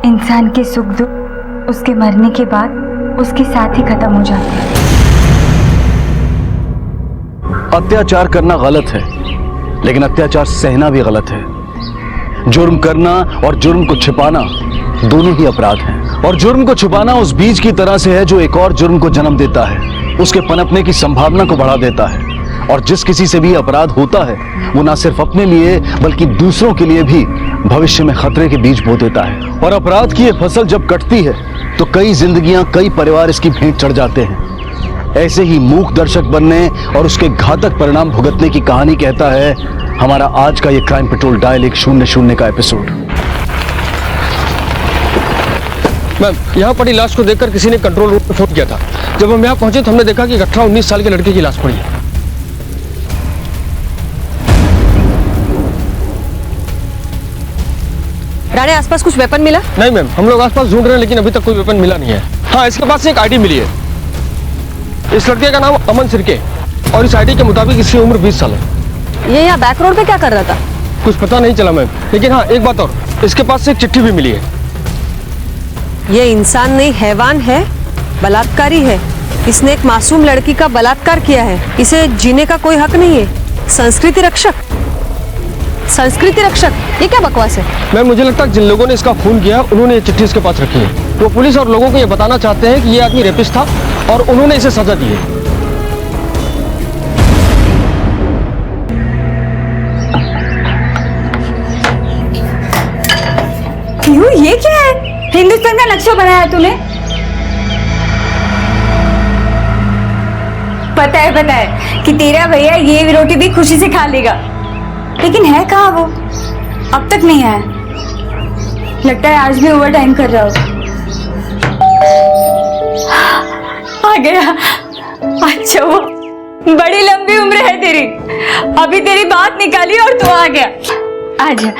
इंसान के सुख दुख उसके मरने के बाद उसके साथ ही खत्म हो जाते हैं। अत्याचार करना गलत है, लेकिन अत्याचार सहना भी गलत है। जुर्म करना और जुर्म को छिपाना दोनों ही अपराध हैं। और जुर्म को छुपाना उस बीज की तरह से है जो एक और जुर्म को जन्म देता है, उसके पनपने की संभावना को बढ़ा देता है। और जिस किसी से भी अपराध होता है वो ना सिर्फ अपने लिए बल्कि दूसरों के लिए भी भविष्य में खतरे के बीज बो देता है। और अपराध की ये फसल जब कटती है तो कई जिंदगियां, कई परिवार इसकी भेंट चढ़ जाते हैं। ऐसे ही मूक दर्शक बनने और उसके घातक परिणाम भुगतने की कहानी कहता है हमारा आज का ये क्राइम पेट्रोल डायल 100 का एपिसोड। मैम, यहाँ पड़ी लाश को देखकर किसी ने कंट्रोल रूम में फोन किया था। जब हम यहाँ पहुंचे तो हमने देखा कि 18-19 साल के लड़के की लाश पड़ी है। राणे, आसपास कुछ वेपन मिला? नहीं मैम, हम लोग आसपास ढूंढ रहे हैं लेकिन अभी तक कोई वेपन मिला नहीं है। हाँ, इसके पास से एक आईडी मिली है। इस लड़के का नाम अमन सिरके और इस आईडी के मुताबिक इसकी उम्र 20 साल है। ये यहाँ बैक रोड पे क्या कर रहा था? कुछ पता नहीं चला मैम, लेकिन हाँ एक बात और, इसके पास से एक चिट्ठी भी मिली है। ये इंसान नहीं हैवान है, बलात्कारी है। इसने एक मासूम लड़की का बलात्कार किया है। इसे जीने का कोई हक नहीं है। संस्कृति रक्षक, संस्कृति रक्षक, ये क्या बकवास है? मैम, मुझे लगता है जिन लोगों ने इसका खून किया उन्होंने ये चिट्ठी इसके पास रखी है। वो पुलिस और लोगों को ये बताना चाहते हैं कि ये आदमी रेपिस्ट था और उन्होंने इसे सजा दी है। क्यों, ये क्या है? हिंदुस्तान का नक्शा बनाया तूने? पता है कि तेरा भैया ये रोटी भी खुशी से खा लेगा, लेकिन है कहाँ वो? अब तक नहीं आया। लगता है आज भी ओवर टाइम कर रहा हो। आ गया। अच्छा, वो बड़ी लंबी उम्र है तेरी। अभी तेरी बात निकाली और तू आ गया। आजा।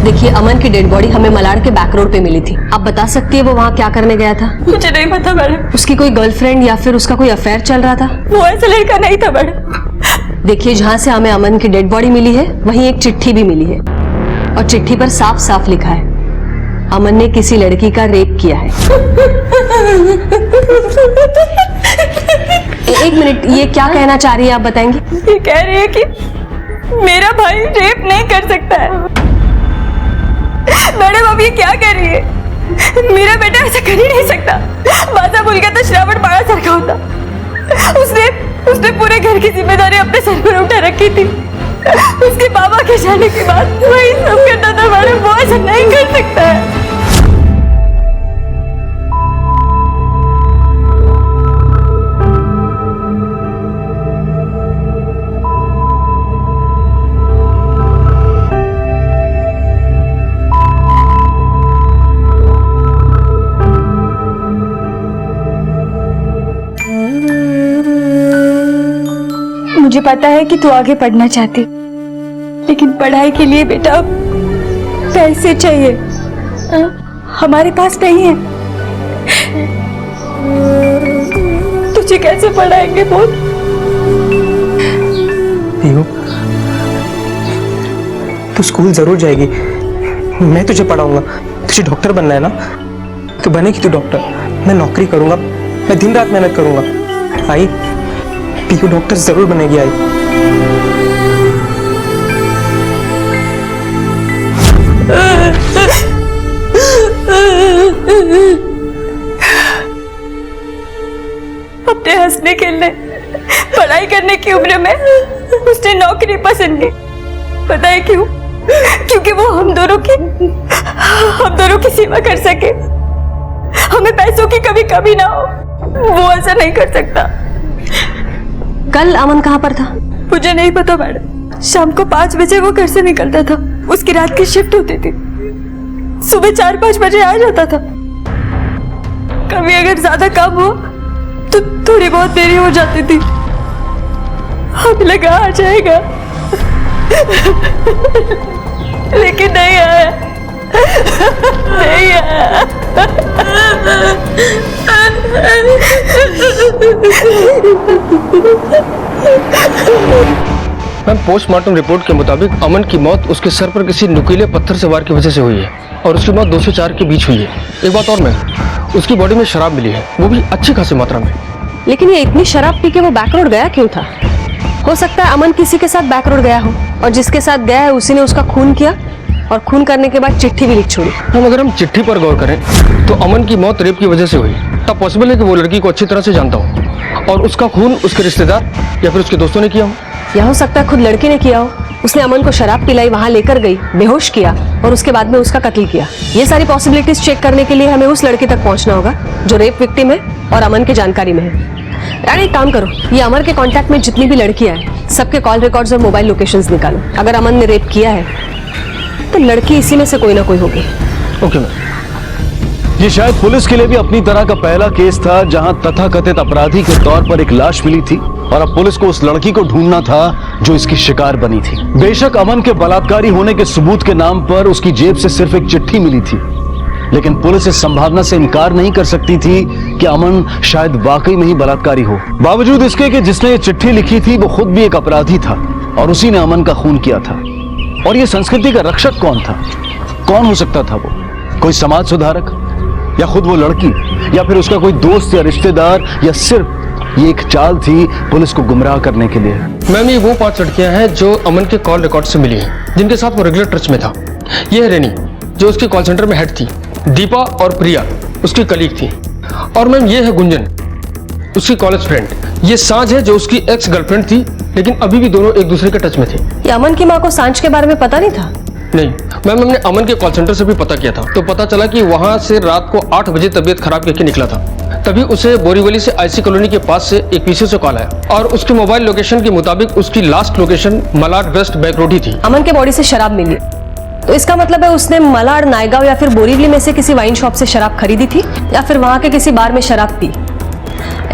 देखिए, अमन की डेड बॉडी हमें मलाड़ के बैक रोड पे मिली थी। आप बता सकती है वो वहाँ क्या करने गया था? मुझे नहीं पता मैडम। उसकी कोई गर्लफ्रेंड या फिर उसका कोई अफेयर चल रहा था? वो ऐसा लड़का नहीं था मैडम। देखिए, जहाँ से हमें अमन की डेड बॉडी मिली है वहीं एक चिट्ठी भी मिली है और चिट्ठी पर साफ साफ लिखा है अमन ने किसी लड़की का रेप किया है। एक मिनट, ये क्या कहना चाह रही है आप बताएंगी? ये कह रही है कि मेरा भाई रेप नहीं कर सकता है। मैडम, अब ये क्या कर रही है? मेरा बेटा ऐसा कर ही नहीं सकता। बाजा भूल गया तो श्रावण बाड़ा सर का होता। उसने पूरे घर की जिम्मेदारी अपने सर पर उठा रखी थी। उसके बाबा के जाने के बाद वही सब करता था। मैडम, वो ऐसा नहीं कर सकता है। मुझे पता है कि तू आगे पढ़ना चाहती, लेकिन पढ़ाई के लिए बेटा पैसे चाहिए। हमारे पास नहीं है। तुझे कैसे पढ़ाएंगे बोल? पीहू, तू स्कूल जरूर जाएगी, मैं तुझे पढ़ाऊंगा। तुझे डॉक्टर बनना है ना, तो बनेगी तू डॉक्टर। मैं नौकरी करूंगा, मैं दिन रात मेहनत करूंगा। आई, पीहू डॉक्टर जरूर बनेगी। आई, अपने हंसने खेलने पढ़ाई करने की उम्र में उसने नौकरी पसंद की। पता है क्यों? क्योंकि वो हम दोनों की सेवा कर सके, हमें पैसों की कभी कमी ना हो। वो ऐसा नहीं कर सकता। कल अमन कहाँ पर था? मुझे नहीं पता मैडम। शाम को 5 बजे वो घर से निकलता था। उसकी रात की शिफ्ट होती थी। सुबह 4-5 बजे आ जाता था। कभी अगर ज्यादा काम हुआ तो थोड़ी बहुत देरी हो जाती थी। हमें लगा आ जाएगा, लेकिन नहीं आया, नहीं आया। मैम, पोस्टमार्टम रिपोर्ट के मुताबिक अमन की मौत उसके सर पर किसी नुकीले पत्थर से वार की वजह से हुई है और उसकी मौत 2 से 4 के बीच हुई है। एक बात और मैम, उसकी बॉडी में शराब मिली है, वो भी अच्छी खासी मात्रा में। लेकिन ये इतनी शराब पी के वो बैक रोड गया क्यों था? हो सकता है अमन किसी के साथ बैक रोड गया हो और जिसके साथ गया है उसी ने उसका खून किया और खून करने के बाद चिट्ठी भी लिख छोड़ी। हम अगर हम चिट्ठी पर गौर करें तो अमन की मौत रेप की वजह से हुई। तब पॉसिबल है कि वो लड़की को अच्छी तरह से जानता हो और उसका खून उसके रिश्तेदार या फिर उसके दोस्तों ने किया हो। या हो सकता है खुद लड़की ने किया हो। उसने अमन को शराब पिलाई, वहां लेकर गई, बेहोश किया और उसके बाद में उसका कत्ल किया। ये सारी पॉसिबिलिटीज चेक करने के लिए हमें उस लड़की तक पहुंचना होगा जो रेप विक्टिम है और अमन की जानकारी में है। यानी एक काम करो, ये अमर के कांटेक्ट में जितनी भी लड़कियां हैं सबके कॉल रिकॉर्ड्स और मोबाइल लोकेशंस निकालो। अगर अमन ने रेप किया है तो लड़की इसी में से कोई ना कोई होगी। Okay ma'am. ये शायद पुलिस के लिए भी अपनी तरह का पहला केस था जहां तथाकथित अपराधी के तौर पर एक लाश मिली थी और अब पुलिस को उस लड़की को ढूंढना था जो इसकी शिकार बनी थी। बेशक अमन के बलात्कारी होने के सबूत के नाम पर उसकी जेब से सिर्फ एक चिट्ठी मिली थी, लेकिन पुलिस इस संभावना से इनकार नहीं कर सकती थी कि अमन शायद वाकई में ही बलात्कारी हो। बावजूद इसके कि जिसने ये चिट्ठी लिखी थी वो खुद भी एक अपराधी था और उसी ने अमन का खून किया था। और ये संस्कृति का रक्षक कौन था? कौन हो सकता था वो? कोई समाज सुधारक या खुद वो लड़की या फिर उसका कोई दोस्त या रिश्तेदार, या सिर्फ ये एक चाल थी पुलिस को गुमराह करने के लिए? मैम, ये वो 5 लड़कियां हैं जो अमन के कॉल रिकॉर्ड से मिली हैं, जिनके साथ वो रेगुलर टच में था। ये है रेनी जो उसके कॉल सेंटर में हेड थी, दीपा और प्रिया उसकी कलीग थी, और मैम ये है गुंजन उसकी कॉलेज फ्रेंड। ये सांझ है जो उसकी एक्स गर्लफ्रेंड थी, लेकिन अभी भी दोनों एक दूसरे के टच में थे। ये अमन की माँ को सांझ के बारे में पता नहीं था? नहीं मैम, हमने अमन के कॉल सेंटर से भी पता किया था, तो पता चला कि वहां से रात को 8 बजे तबीयत खराब करके निकला था। तभी उसे बोरीवली से आईसी कॉलोनी के पास से एक पीछे से कॉल आया और उसके मोबाइल लोकेशन के मुताबिक उसकी last location Malad west back road ही थी। अमन के बॉडी से शराब मिली तो इसका मतलब है उसने मलाड, नायगांव या फिर बोरीवली में से किसी वाइन शॉप से शराब खरीदी थी या फिर वहां के किसी बार में शराब पी।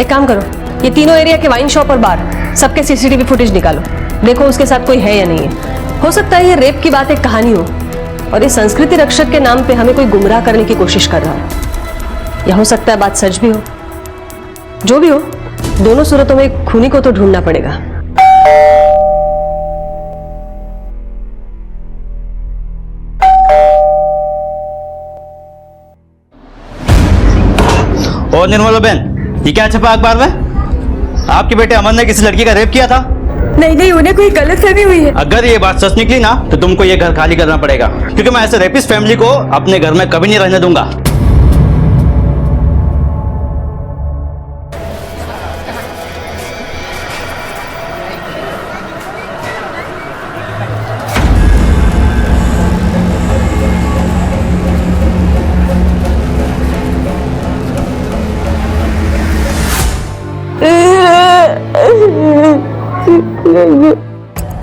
एक काम करो, ये तीनों एरिया के वाइन शॉप और बार सबके सीसीटीवी फुटेज निकालो, देखो उसके साथ कोई है या नहीं है। हो सकता है ये रेप की बात एक कहानी हो और ये संस्कृति रक्षक के नाम पे हमें कोई गुमराह करने की कोशिश कर रहा हो, या हो सकता है बात सच भी हो। जो भी हो, दोनों सूरतों में खूनी को तो ढूंढना पड़ेगा। और निर्मला बहन, ये क्या छपा अखबार में? आपके बेटे अमन ने किसी लड़की का रेप किया था? नहीं, उन्हें कोई गलतफहमी हुई है। अगर ये बात सच निकली ना तो तुमको ये घर खाली करना पड़ेगा, क्योंकि मैं ऐसे रेपिस्ट फैमिली को अपने घर में कभी नहीं रहने दूंगा।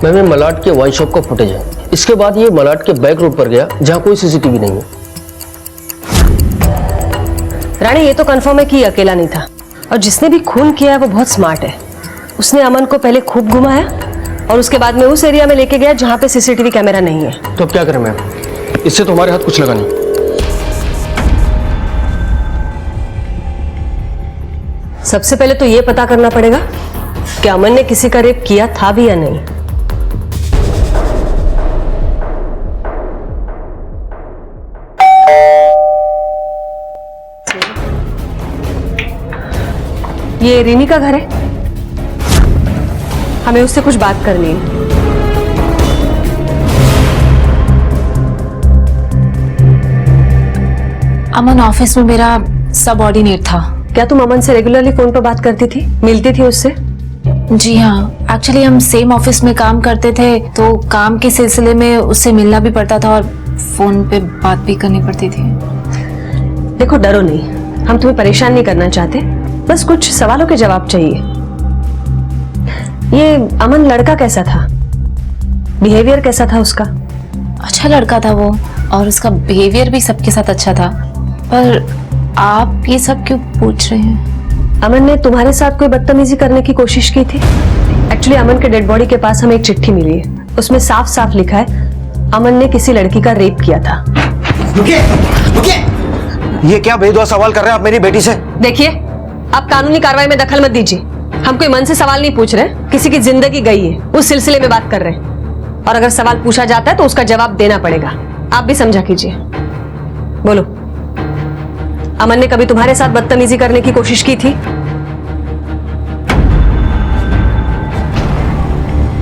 मैम, ये मलाड के वाइन शॉप का फुटेज है। इसके बाद ये मलाड के बैक रोड पर गया जहाँ कोई सीसीटीवी नहीं है। रानी, ये तो कंफर्म है कि ये अकेला नहीं था और जिसने भी खून किया है वो बहुत स्मार्ट है। उसने अमन को पहले खूब घुमाया और उसके बाद में उस एरिया में लेके गया जहाँ पे सीसीटीवी कैमरा नहीं है। तो अब क्या करें मैम? इससे तो हमारे हाथ कुछ लगा नहीं। सबसे पहले तो ये पता करना पड़ेगा कि अमन ने किसी का रेप किया था भी या नहीं। ये रीनी का घर है, हमें उससे कुछ बात करनी है। अमन ऑफिस में मेरा सबऑर्डिनेट था। क्या तुम अमन से रेगुलरली फोन पर बात करती थी, मिलती थी उससे? जी हाँ, एक्चुअली हम सेम ऑफिस में काम करते थे, तो काम के सिलसिले में उससे मिलना भी पड़ता था और फोन पे बात भी करनी पड़ती थी। देखो, डरो नहीं, हम तुम्हें परेशान नहीं करना चाहते, बस कुछ सवालों के जवाब चाहिए। ये अमन लड़का कैसा था, बिहेवियर कैसा था उसका? अच्छा लड़का था वो, और उसका बिहेवियर भी सबके साथ अच्छा था। पर आप ये सब क्यों पूछ रहे हैं? अमन ने तुम्हारे साथ कोई बदतमीजी करने की कोशिश की थी? एक्चुअली अमन के डेड बॉडी के पास हमें एक चिट्ठी मिली है, उसमें साफ साफ लिखा है अमन ने किसी लड़की का रेप किया था। रुकिए, रुकिए। ये क्या बेदुआ सवाल कर रहे हैं आप मेरी बेटी से? देखिए, आप कानूनी कार्रवाई में दखल मत दीजिए। हम कोई मन से सवाल नहीं पूछ रहे, किसी की जिंदगी गई है उस सिलसिले में बात कर रहे हैं। और अगर सवाल पूछा जाता है तो उसका जवाब देना पड़ेगा। आप भी समझा कीजिए। बोलो, अमन ने कभी तुम्हारे साथ बदतमीजी करने की कोशिश की थी?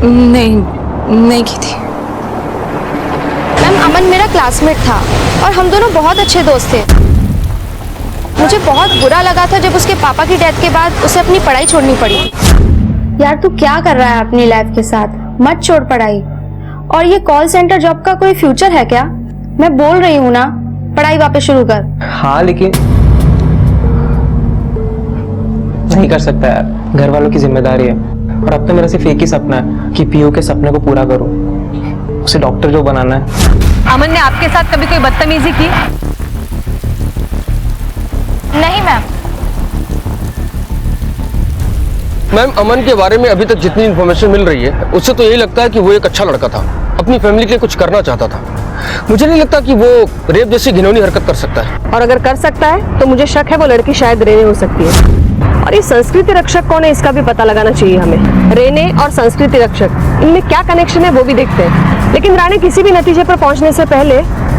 नहीं की थी। मैम, अमन मेरा क्लासमेट था और हम दोनों बहुत अच्छे दोस्त थे। मुझे बहुत बुरा लगा था जब उसके पापा की डेथ के बाद उसे अपनी पढ़ाई छोड़नी पड़ी। यार तू क्या कर रहा है अपनी लाइफ के साथ? मत छोड़ पढ़ाई। और ये कॉल सेंटर जॉब का कोई फ्यूचर है क्या? मैं बोल रही हूँ ना, पढ़ाई वापस शुरू कर। हाँ लेकिन नहीं कर सकता यार, घर वालों की जिम्मेदारी है। और अब तो मेरा सिर्फ एक ही सपना है कि पीयू के सपने को पूरा करूं, उसे डॉक्टर जो बनाना है। अमन ने आपके साथ कभी कोई बदतमीजी की? नहीं मैम। मैम, अमन के बारे में अभी तक जितनी इन्फॉर्मेशन मिल रही है उससे तो यही लगता है कि वो एक अच्छा लड़का था, अपनी फैमिली के लिए कुछ करना चाहता था। मुझे नहीं लगता कि वो रेप जैसी घिनौनी हरकत कर सकता है। और अगर कर सकता है तो मुझे शक है वो लड़की शायद रेने हो सकती है। और ये संस्कृति रक्षक कौन है इसका भी पता लगाना चाहिए हमें। रेने और संस्कृति रक्षक, इनमें क्या कनेक्शन है वो भी देखते हैं। लेकिन राणे, किसी भी नतीजे पर पहुंचने से पहले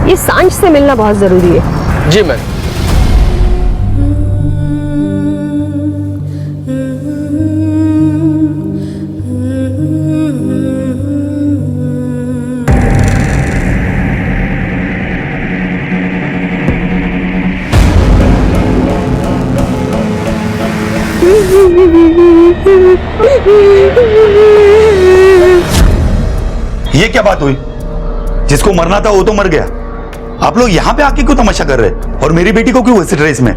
ये सांझ से मिलना बहुत जरूरी है। जी मैम। ये क्या बात हुई? जिसको मरना था वो तो मर गया, आप लोग यहाँ पे आके क्यों तमाशा कर रहे हैं? और मेरी बेटी को क्यों घसीट रहे इसमें?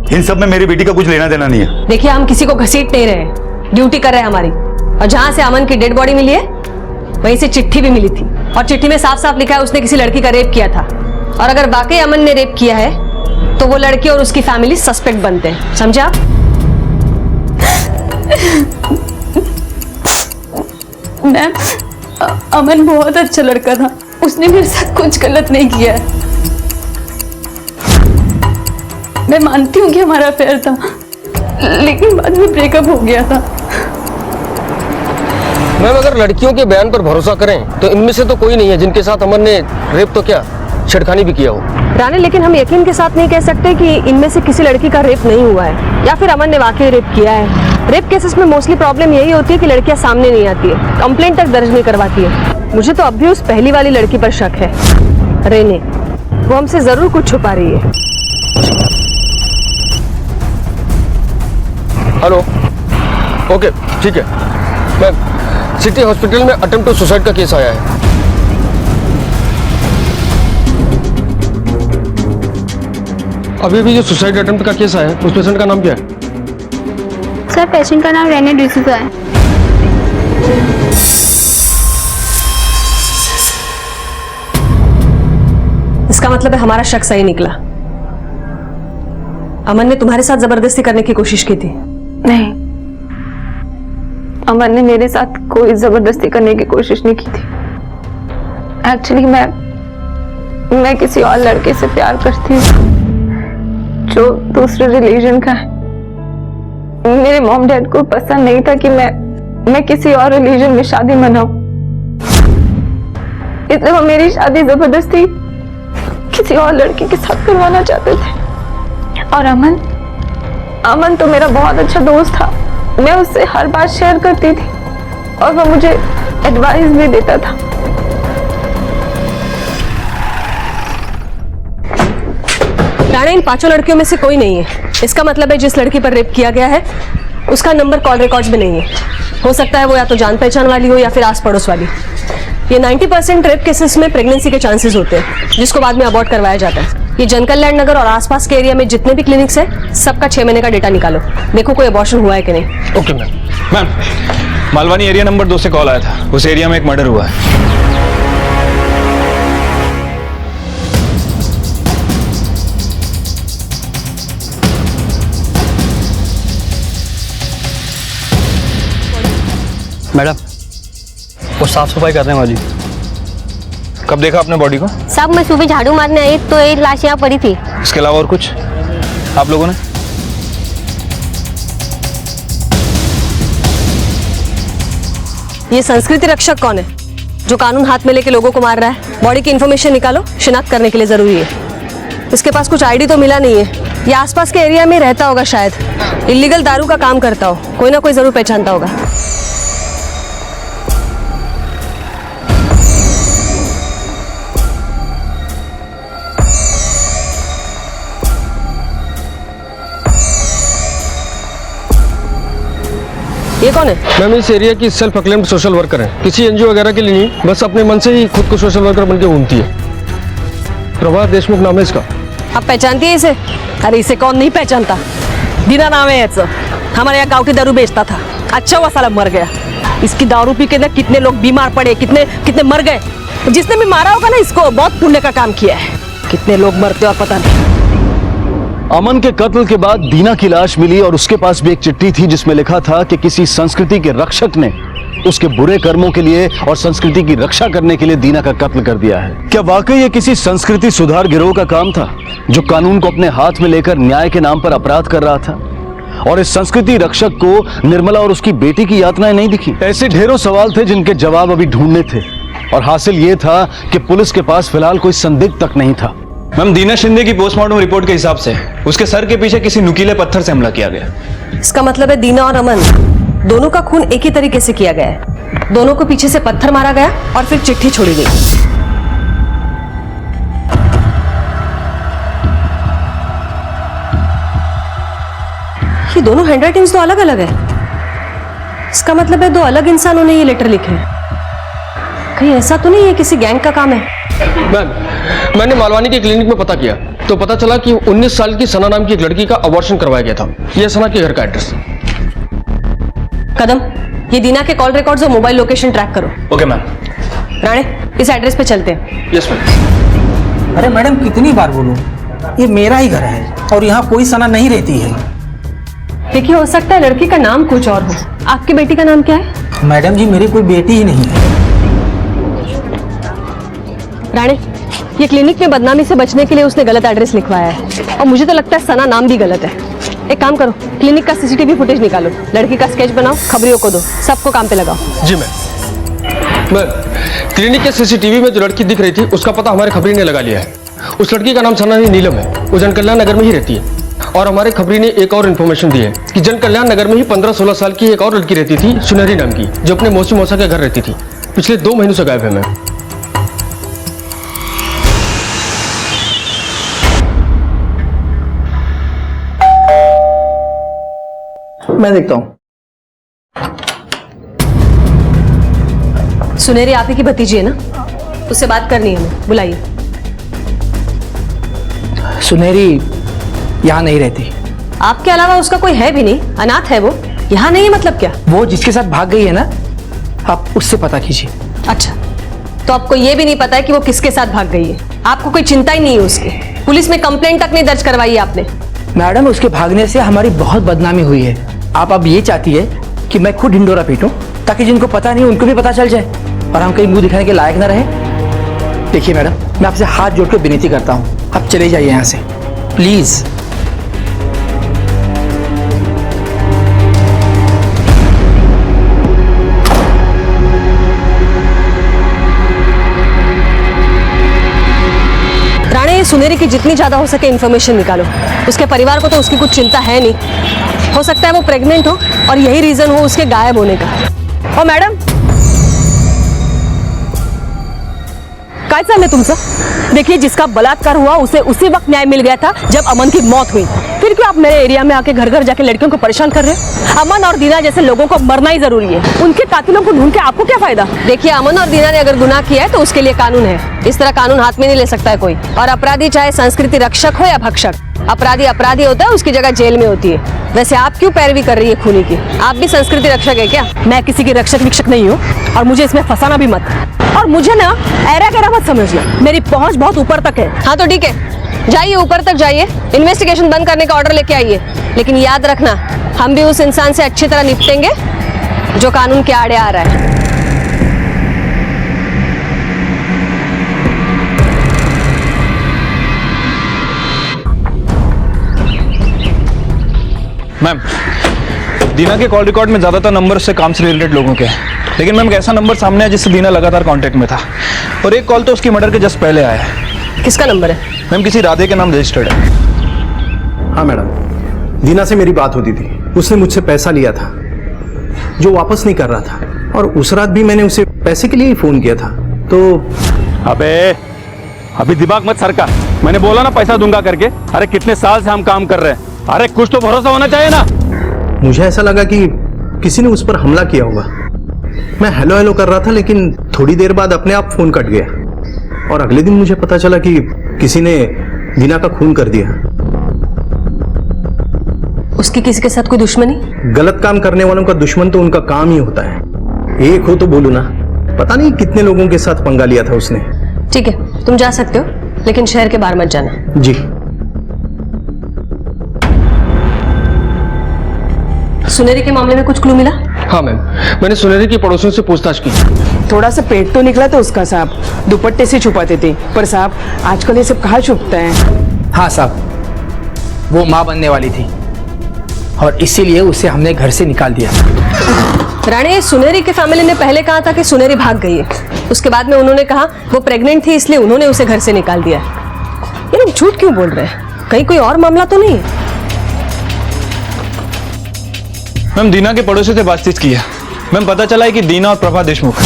इन सब में मेरी बेटी का कुछ लेना देना नहीं है। देखिए, हम किसी को घसीट नहीं रहे, ड्यूटी कर रहे हैं हमारी। और जहां से अमन की डेड बॉडी मिली है वहीं से चिट्ठी भी मिली थी, और चिट्ठी में साफ साफ लिखा है उसने किसी लड़की का रेप किया था। और अगर वाकई अमन ने रेप किया है तो वो लड़की और उसकी फैमिली सस्पेक्ट बनते हैं, समझा? मैम, अमन बहुत अच्छा लड़का था, उसने मेरे साथ कुछ गलत नहीं किया है। मैं मानती हूँ कि हमारा अफेयर था, लेकिन बाद में ब्रेकअप हो गया था। मैम, अगर लड़कियों के बयान पर भरोसा करें तो इनमें से तो कोई नहीं है जिनके साथ अमन ने रेप तो क्या छेड़खानी भी किया हो। राणे, लेकिन हम यकीन के साथ नहीं कह सकते कि इनमें से किसी लड़की का रेप नहीं हुआ है या फिर अमन ने वाकई रेप किया है। रेप केसेस में मोस्टली प्रॉब्लम यही होती है कि लड़कियां सामने नहीं आती है, कंप्लेंट तक दर्ज नहीं करवाती है। मुझे तो अब भी उस पहली वाली लड़की पर शक है, रेने। वो हमसे जरूर कुछ छुपा रही है। हेलो, ओके, ठीक है। मैम, सिटी हॉस्पिटल में अटेम्प्ट टू सुसाइड का केस आया है। अभी भी जो सुसाइड अटेम्प्ट का केस आया है उस पेशेंट का नाम क्या है? सर, पेशेंट का नाम रेने डिसूजा है। इसका मतलब है हमारा शक सही निकला। अमन ने तुम्हारे साथ जबरदस्ती करने की कोशिश की थी? नहीं, अमन ने मेरे साथ कोई जबरदस्ती करने की कोशिश नहीं की थी। एक्चुअली मैं किसी और लड़के से प्यार करती हूँ जो दूसरे रिलीजन का है। मेरे मॉम डैड को पसंद नहीं था कि मैं किसी और रिलीजन में शादी मनाऊं, इसलिए वो मेरी शादी जबरदस्ती किसी और लड़के के साथ करवाना चाहते थे। और अमन तो मेरा बहुत अच्छा दोस्त था, मैं उससे हर बात शेयर करती थी और वो मुझे एडवाइस भी देता था। राणा, इन पांचों लड़कियों में से कोई नहीं है। इसका मतलब है जिस लड़की पर रेप किया गया है उसका नंबर कॉल रिकॉर्ड्स में नहीं है। हो सकता है वो या तो जान पहचान वाली हो या फिर आस पड़ोस वाली। ये 90% रेप केसेस में प्रेगनेंसी के चांसेस होते हैं जिसको बाद में अबॉर्ट करवाया जाता है। ये जनकल्याण नगर और आसपास के एरिया में जितने भी क्लिनिक्स है सबका 6 महीने का डेटा निकालो, देखो कोई अबॉर्शन हुआ है कि नहीं। Okay ma'am. Ma'am, Malvani area number 2 से कॉल आया था, उस एरिया में एक मर्डर हुआ है। मैडम, वो साफ सफाई करने वाली। कब देखा आपने बॉडी को? साहब मैं सुबह झाड़ू मारने आई तो एक लाश यहाँ पड़ी थी। इसके अलावा और कुछ आप लोगों ने? ये संस्कृति रक्षक कौन है जो कानून हाथ में लेके लोगों को मार रहा है? बॉडी की इंफॉर्मेशन निकालो, शिनाख्त करने के लिए जरूरी है। इसके पास कुछ आईडी तो मिला नहीं है। ये आसपास के एरिया में रहता होगा, शायद इलीगल दारू का काम करता हो, कोई ना कोई जरूर पहचानता होगा। ये कौन है? मैम इस एरिया की सेल्फ अक्लेम्ड सोशल वर्कर है, किसी एनजीओ वगैरह के लिए नहीं, बस अपने मन से ही खुद को सोशल वर्कर बनके घूमती है। प्रभा देशमुख नाम है इसका। आप पहचानती है इसे? अरे इसे कौन नहीं पहचानता, दीना नाम है इसका। हमारे यहाँ गाँव की दारू बेचता था, अच्छा हुआ साला मर गया। इसकी दारू पी के ना कितने लोग बीमार पड़े, कितने कितने मर गए। जिसने भी मारा होगा ना इसको, बहुत पुण्य का काम किया है। कितने लोग मरते और पता नहीं। अमन के कत्ल के बाद दीना की लाश मिली और उसके पास भी एक चिट्ठी थी जिसमें लिखा था कि किसी संस्कृति के रक्षक ने उसके बुरे कर्मों के लिए और संस्कृति की रक्षा करने के लिए दीना का कत्ल कर दिया है। क्या वाकई ये किसी संस्कृति सुधार गिरोह का काम था जो कानून को अपने हाथ में लेकर न्याय के नाम पर अपराध कर रहा था? और इस संस्कृति रक्षक को निर्मला और उसकी बेटी की यातनाएं नहीं दिखी? ऐसे ढेरों सवाल थे जिनके जवाब अभी ढूंढने थे, और हासिल ये था कि पुलिस के पास फिलहाल कोई संदिग्ध तक नहीं था। मैम, दीना शिंदे की पोस्टमार्टम रिपोर्ट के हिसाब से उसके सर के पीछे किसी नुकीले पत्थर से हमला किया गया। इसका मतलब है दीना और अमन दोनों का खून एक ही तरीके से किया गया है। दोनों को पीछे से पत्थर मारा गया और फिर चिट्ठी छोड़ी गई। ये दोनों हैंडराइटिंग्स तो अलग अलग है। इसका मतलब है दो अलग इंसानों ने ये लेटर लिखे हैं। कहीं ऐसा तो नहीं है किसी गैंग का काम है? मैम, मैंने मालवानी के क्लिनिक में पता किया तो पता चला कि 19 साल की सना नाम की एक लड़की का अबॉर्शन करवाया गया था। यह सना के घर का एड्रेस। कदम, ये दीना के कॉल रिकॉर्ड्स और मोबाइल लोकेशन ट्रैक करो। Okay ma'am. राणे, इस एड्रेस पे चलते हैं। Yes ma'am. अरे मैडम कितनी बार बोलूं, ये मेरा ही घर है और यहाँ कोई सना नहीं रहती है। देखिए, हो सकता है लड़की का नाम कुछ और हो। आपकी बेटी का नाम क्या है? मैडम जी, मेरी कोई बेटी ही नहीं है। राणे, ये क्लिनिक में बदनामी से बचने के लिए उसने गलत एड्रेस लिखवाया है और मुझे तो लगता है सना नाम भी गलत है। एक काम करो, क्लिनिक का सीसीटीवी फुटेज निकालो, लड़की का स्केच बनाओ, खबरियों को दो, सबको काम पे लगाओ। जी मैम। क्लिनिक के सीसीटीवी में जो लड़की दिख रही थी उसका पता हमारे खबरी ने लगा लिया है। उस लड़की का नाम सना नीलम है, वो जनकल्याण नगर में ही रहती है। और हमारे खबरी ने एक और इन्फॉर्मेशन दी है कि जनकल्याण नगर में ही 15-16 साल की एक और लड़की रहती थी, सुनहरी नाम की, जो अपने मौसी मौसा के घर रहती थी। पिछले 2 महीनों से गायब है मैम। मैं देखता हूँ। सुनहरी आप ही की भतीजी है ना? उससे बात करनी है, हमें बुलाइए। सुनहरी यहाँ नहीं रहती। आपके अलावा उसका कोई है भी नहीं, अनाथ है वो। यहाँ नहीं है मतलब क्या? वो जिसके साथ भाग गई है ना, आप उससे पता कीजिए। अच्छा, तो आपको ये भी नहीं पता है कि वो किसके साथ भाग गई है? आपको कोई चिंता ही नहीं है उसकी? पुलिस में कंप्लेंट तक नहीं दर्ज करवाई है आपने? मैडम, उसके भागने से हमारी बहुत बदनामी हुई है। आप अब ये चाहती है कि मैं खुद ढिंडोरा पीटूं ताकि जिनको पता नहीं उनको भी पता चल जाए और हम कहीं मुंह दिखाने के लायक ना रहे? देखिए मैडम, मैं आपसे हाथ जोड़ के विनती करता हूँ, आप चले जाइए यहाँ से प्लीज। राणे, सुनहरी की जितनी ज्यादा हो सके इन्फॉर्मेशन निकालो। उसके परिवार को तो उसकी कुछ चिंता है नहीं। हो सकता है वो प्रेग्नेंट हो और यही रीजन हो उसके गायब होने का। ओ मैडम, काय चाललंय तुमचं? देखिए, जिसका बलात्कार हुआ उसे उसी वक्त न्याय मिल गया था जब अमन की मौत हुई। फिर क्यों आप मेरे एरिया में आके घर घर जाके लड़कियों को परेशान कर रहे हो? अमन और दीना जैसे लोगों को मरना ही जरूरी है। उनके कातिलों को ढूंढ के आपको क्या फायदा? देखिए, अमन और दीना ने अगर गुनाह किया है तो उसके लिए कानून है। इस तरह कानून हाथ में नहीं ले सकता है कोई। और अपराधी चाहे संस्कृति रक्षक हो या भक्षक, अपराधी अपराधी होता है, उसकी जगह जेल में होती है। वैसे आप क्यों पैरवी कर रही है खूनी की? आप भी संस्कृति रक्षक है क्या? मैं किसी की रक्षक विक्षक नहीं हूँ और मुझे इसमें फंसाना भी मत। और मुझे ना ऐरा गैरा मत समझिए, मेरी पहुंच बहुत ऊपर तक है। हाँ तो ठीक है, जाइए ऊपर तक जाइए, इन्वेस्टिगेशन बंद करने का ऑर्डर लेके आइए। लेकिन याद रखना, हम भी उस इंसान से अच्छी तरह निपटेंगे जो कानून के आड़े आ रहा है। मैम, दीना के कॉल रिकॉर्ड में ज्यादातर नंबर उससे काम से रिलेटेड लोगों के हैं, लेकिन मैम एक ऐसा नंबर सामने है जिससे दीना लगातार कांटेक्ट में था, और एक कॉल तो उसकी मर्डर के जस्ट पहले आया है। किसका नंबर है? मैम, किसी राधे के नाम रजिस्टर्ड है। हाँ मैडम, दीना से मेरी बात होती थी। उसने मुझसे पैसा लिया था जो वापस नहीं कर रहा था, और उस रात भी मैंने उसे पैसे के लिए ही फोन किया था। तो अबे अभी दिमाग मत सरका, मैंने बोला ना पैसा दूंगा करके। अरे कितने साल से हम काम कर रहे हैं, अरे कुछ तो भरोसा होना चाहिए ना। मुझे ऐसा लगा कि किसी ने उस पर हमला किया होगा। मैं हेलो हेलो कर रहा था, लेकिन थोड़ी देर बाद अपने आप फोन कट गया, और अगले दिन मुझे पता चला कि किसी ने दीना का खून कर दिया। उसकी किसी के साथ कोई दुश्मनी? गलत काम करने वालों का दुश्मन तो उनका काम ही होता है। एक हो तो बोलू ना, पता नहीं कितने लोगों के साथ पंगा लिया था उसने। ठीक है, तुम जा सकते हो, लेकिन शहर के बाहर मत जाना। जी। सुनेरी के मामले में कुछ क्लू मिला? हाँ मैम, मैंने सुनेरी की पड़ोसियों से पूछताछ की। थोड़ा सा पेट तो निकला था उसका साहब, दुपट्टे से छुपाते थे, पर साहब आजकल ये सब कहाँ छुपता है? हाँ साहब, वो माँ बनने वाली थी और इसीलिए उसे हमने घर से निकाल दिया। राणे, सुनेरी के फैमिली ने पहले कहा था कि सुनेरी भाग गई है। उसके बाद में उन्होंने कहा वो प्रेग्नेंट थी, इसलिए उन्होंने उसे घर से निकाल दिया। ये लोग झूठ क्यों बोल रहे हैं? कहीं कोई और मामला तो नहीं है? मैम, दीना के पड़ोसी से बातचीत की है। मैम, पता चला है कि दीना और प्रभा देशमुख,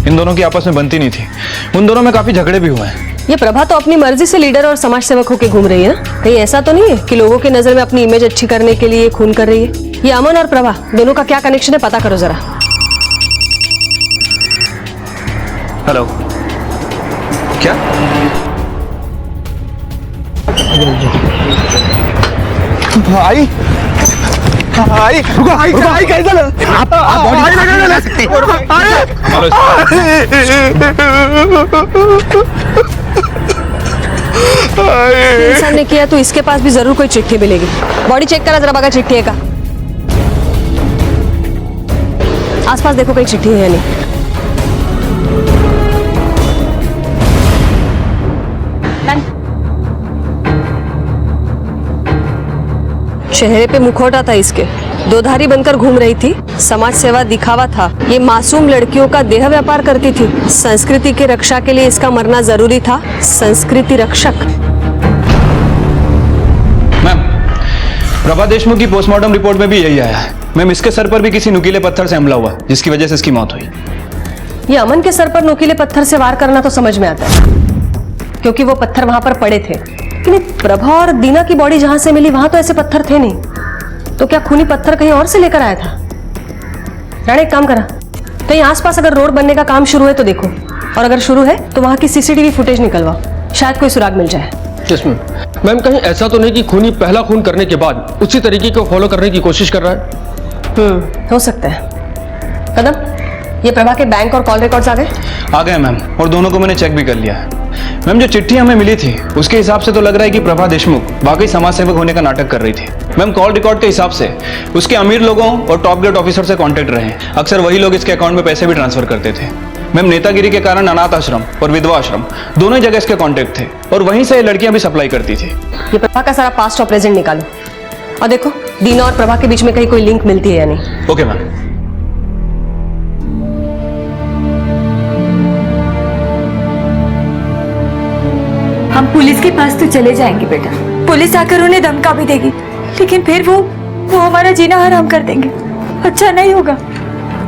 इन दोनों की आपस में बनती नहीं थी। उन दोनों में काफी झगड़े भी हुए हैं। ये प्रभा तो अपनी मर्जी से लीडर और समाज सेवक होकर घूम रही है ना? कहीं ऐसा तो नहीं है कि लोगों की नजर में अपनी इमेज अच्छी करने के लिए खून कर रही है? ये अमन और प्रभा दोनों का क्या कनेक्शन है, पता करो जरा। हेलो, क्या? आई आई रुको, आई रुको, आई कैसे आप बॉडी नहीं ले सकते। इंसान ने किया तो इसके पास भी जरूर कोई चिट्ठी मिलेगी। बॉडी चेक करा जरा, बगा चिट्ठी है का। आसपास देखो कहीं चिट्ठी है या नहीं। चेहरे पे मुखौटा था इसके, दोधारी बनकर घूम रही थी, समाज सेवा दिखावा था, ये मासूम लड़कियों का देह व्यापार करती थी, संस्कृति की रक्षा के लिए इसका मरना जरूरी था, संस्कृति रक्षक। मैम, प्रभा देशमुख की पोस्टमार्टम रिपोर्ट में भी यही आया है। मैम, इसके सर पर भी किसी नुकीले पत्थर से हमला हुआ, जिसकी वजह से इसकी मौत हुई। ये अमन के सर पर नुकीले पत्थर से वार करना तो समझ में आता है, क्योंकि वो पत्थर वहां पर पड़े थे, लेकिन प्रभा और दीना की बॉडी जहां से मिली वहां तो ऐसे पत्थर थे नहीं। तो क्या खूनी पत्थर कहीं और से लेकर आया था? राणे, एक काम करा, कहीं आसपास अगर रोड बनने का काम शुरू है तो देखो, और अगर शुरू है तो वहां की सीसीटीवी फुटेज निकलवाओ, शायद कोई सुराग मिल जाए। Yes ma'am. मैम, कहीं ऐसा तो नहीं कि खूनी पहला खून करने के बाद उसी तरीके को फॉलो करने की कोशिश कर रहा है? हो सकता है। कदम, ये प्रभा के बैंक और कॉल रिकॉर्ड्स आ गए मैम, और दोनों को मैंने चेक भी कर लिया है। मैम, जो चिट्ठी हमें मिली थी उसके हिसाब से तो लग रहा है कि प्रभा देशमुख वाकई समाज सेवक होने का नाटक कर रही थी। मैम, कॉल रिकॉर्ड के हिसाब से उसके अमीर लोगों और टॉप ग्रेड ऑफिसर से कांटेक्ट रहे हैं। अक्सर वही लोग इसके अकाउंट में पैसे भी ट्रांसफर करते थे। मैम, नेतागिरी के कारण अनाथ आश्रम और विधवा आश्रम दोनों ही जगह इसके कांटेक्ट थे, और वहीं से लड़कियां भी सप्लाई करती थी। ये प्रभा का सारा पास्ट और प्रेजेंट निकालो, और देखो दीना और प्रभा के बीच में कहीं कोई लिंक मिलती है या नहीं। Okay ma'am. हम पुलिस के पास तो चले जाएंगे बेटा, पुलिस आकर उन्हें धमका भी देगी, लेकिन फिर वो हमारा जीना हराम कर देंगे। अच्छा नहीं होगा,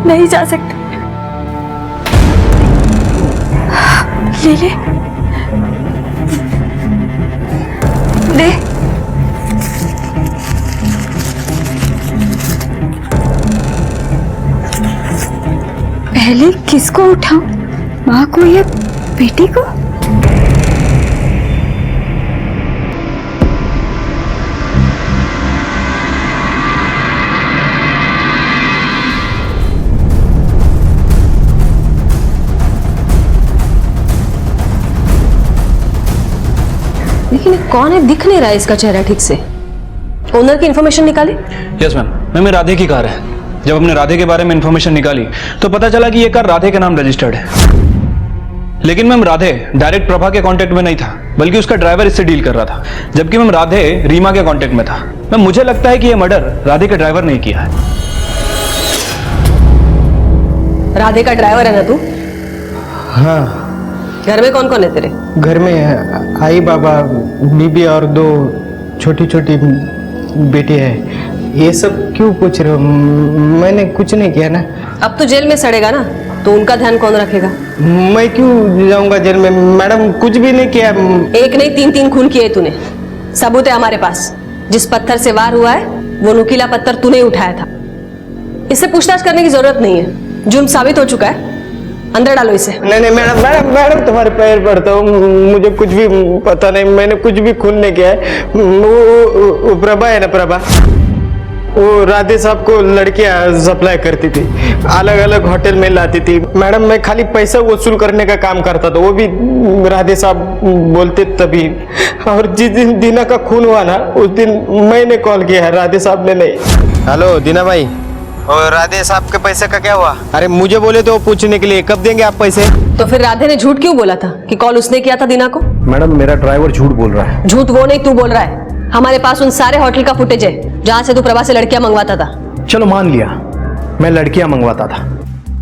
नहीं जा सकते। ले ले, दे। पहले किसको उठाऊं, माँ को या बेटी को? लेकिन कौन है, दिख नहीं रहा है इसका चेहरा ठीक से। ओनर की इंफॉर्मेशन निकाली? Yes ma'am. मैम, ये राधे की कार है। जब हमने राधे के बारे में इंफॉर्मेशन निकाली तो पता चला कि ये कार राधे के नाम रजिस्टर्ड है। लेकिन मैम राधे डायरेक्ट प्रभा के कांटेक्ट में नहीं था, बल्कि उसका ड्राइवर इससे डील कर रहा था, जबकि मैम राधे रीमा के कांटेक्ट में था। मैम मुझे लगता है कि ये मर्डर राधे के ड्राइवर ने किया है। राधे का ड्राइवर है ना तू? हाँ। घर में कौन कौन है तेरे? घर में आई, बाबा, बीबी और 2 छोटी छोटी बेटी है। ये सब क्यों पूछ रहे हो? मैंने कुछ नहीं किया ना। अब तो जेल में सड़ेगा ना, तो उनका ध्यान कौन रखेगा? मैं क्यों जाऊंगा जेल में? मैडम कुछ भी नहीं किया। एक नहीं 3 खून किए तूने। सबूत है हमारे पास। जिस पत्थर से वार हुआ है वो नुकीला पत्थर तूने उठाया था। इससे पूछताछ करने की जरूरत नहीं है, जुर्म साबित हो चुका है। अंदर डालो इसे। नहीं मैडम तुम्हारे पैर पड़ता हूँ, मुझे कुछ भी पता नहीं, मैंने कुछ भी खून नहीं किया है। वो प्रभा है ना, प्रभा, वो राधे साहब को लड़कियां सप्लाई करती थी, अलग अलग होटल में लाती थी। मैडम मैं खाली पैसा वसूल करने का काम करता था, वो भी राधे साहब बोलते तभी। और जिस दिन दीना का खून हुआ ना, उस दिन मैंने कॉल किया है, राधे साहब ने नहीं। हेलो दीना भाई, और राधे साहब के पैसे का क्या हुआ? अरे मुझे बोले तो पूछने के लिए, कब देंगे आप पैसे? तो फिर राधे ने झूठ क्यों बोला था कि कॉल उसने किया था दीना को? मैडम मेरा ड्राइवर झूठ बोल रहा है। झूठ वो नहीं तू बोल रहा है। हमारे पास उन सारे होटल का फुटेज है जहाँ से तू प्रभा से लड़कियां मंगवाता था। चलो मान लिया मैं लड़कियां मंगवाता था,